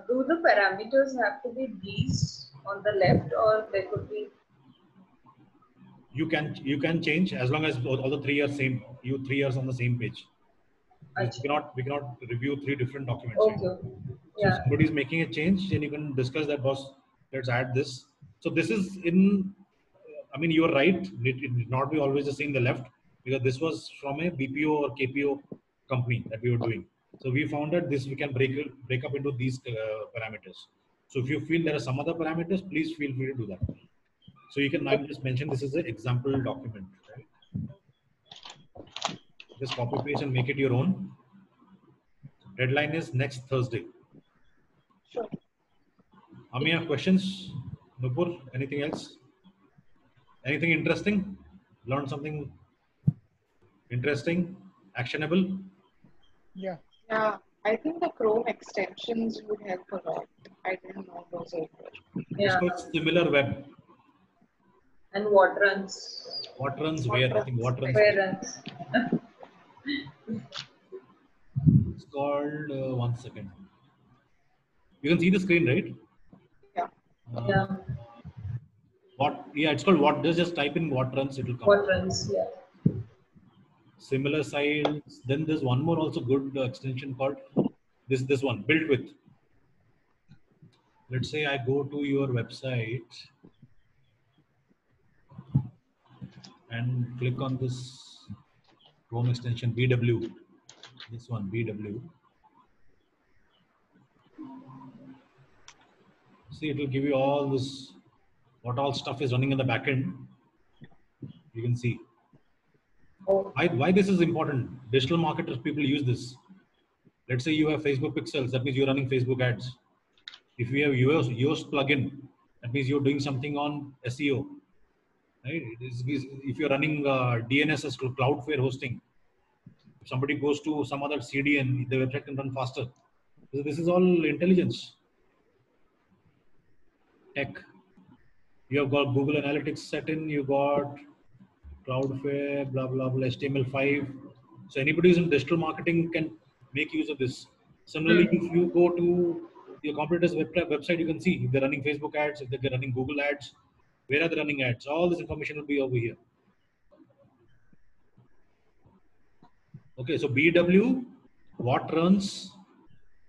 Do the parameters have to be these on the left, or they could be? You can change as long as all the 3 are same. You 3 are on the same page. We cannot review 3 different documents. Okay. Right? Okay. So Yeah. if somebody is making a change, then you can discuss that, boss. Let's add this. So this is in. I mean, you are right. It need not be always the same the left, because this was from a BPO or KPO company that we were doing. So we found that this we can break up into these parameters. So if you feel there are some other parameters, please feel free to do that. So you can, I've just mentioned this is an example document, right? Just copy paste and make it your own. Deadline is next Thursday. Sure. Ami, have questions? Nupur, anything else? Anything interesting? Learn something interesting, actionable? Yeah. Yeah. I think the Chrome extensions would help a lot. I didn't know those either. It's Yeah. called similar web. And what runs? What runs What where? I think runs what runs Where where. runs? It's called, 1 second. You can see the screen, right? Yeah. Yeah. What? Yeah, it's called what. Just type in what runs, it will come. What runs? Yeah. Similar sites. Then there's one more also good extension called this one, built with. Let's say I go to your website and click on this Chrome extension BW. This one BW. See, it will give you all this, what all stuff is running in the backend. You can see. Oh. Why this is important. Digital marketers, people use this. Let's say you have Facebook pixels, that means you're running Facebook ads. If you have Yoast plugin, that means you're doing something on SEO. Right? If you're running DNS as Cloudflare hosting, if somebody goes to some other CDN, the website can run faster. So this is all intelligence. Tech. You have got Google Analytics set in, you got Cloudflare, blah, blah, blah, HTML5. So anybody who's in digital marketing can make use of this. Similarly, if you go to your competitor's website, you can see if they're running Facebook ads, if they're running Google ads, where are they running ads? All this information will be over here. Okay, so BW, what runs,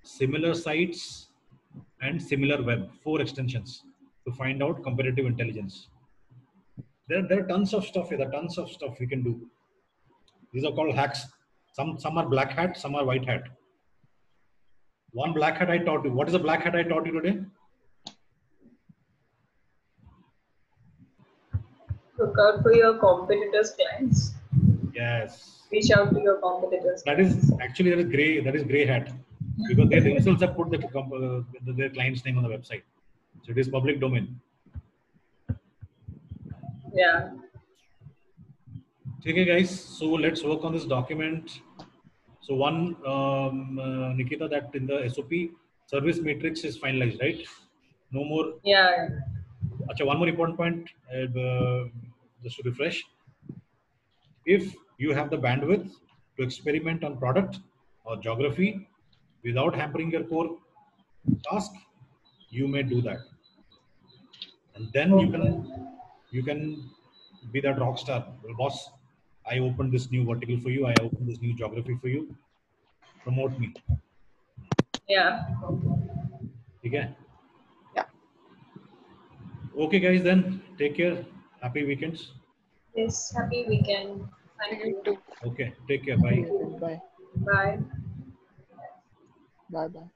similar sites, and similar web, 4 extensions to find out competitive intelligence. There are tons of stuff here. There are tons of stuff we can do. These are called hacks. Some are black hat, some are white hat. One black hat I taught you. What is the black hat I taught you today? Look out for your competitors' clients. Yes. Reach out to your competitors. That is actually that is gray hat, because they themselves have put their client's name on the website. So it is public domain. Yeah. Okay, guys. So let's work on this document. So one, Nikita, that in the SOP service matrix is finalized, right? No more. Yeah. Achha, one more important point, just to refresh. If you have the bandwidth to experiment on product or geography without hampering your core task, you may do that. And then you can be that rock star. Well, boss, I opened this new vertical for you. I opened this new geography for you. Promote me. Yeah. ठीक है? Yeah. Okay, guys. Then take care. Happy weekends. Yes. Happy weekend. Thank You you. too. Okay. Take care. Bye. Bye. Bye. Bye. Bye.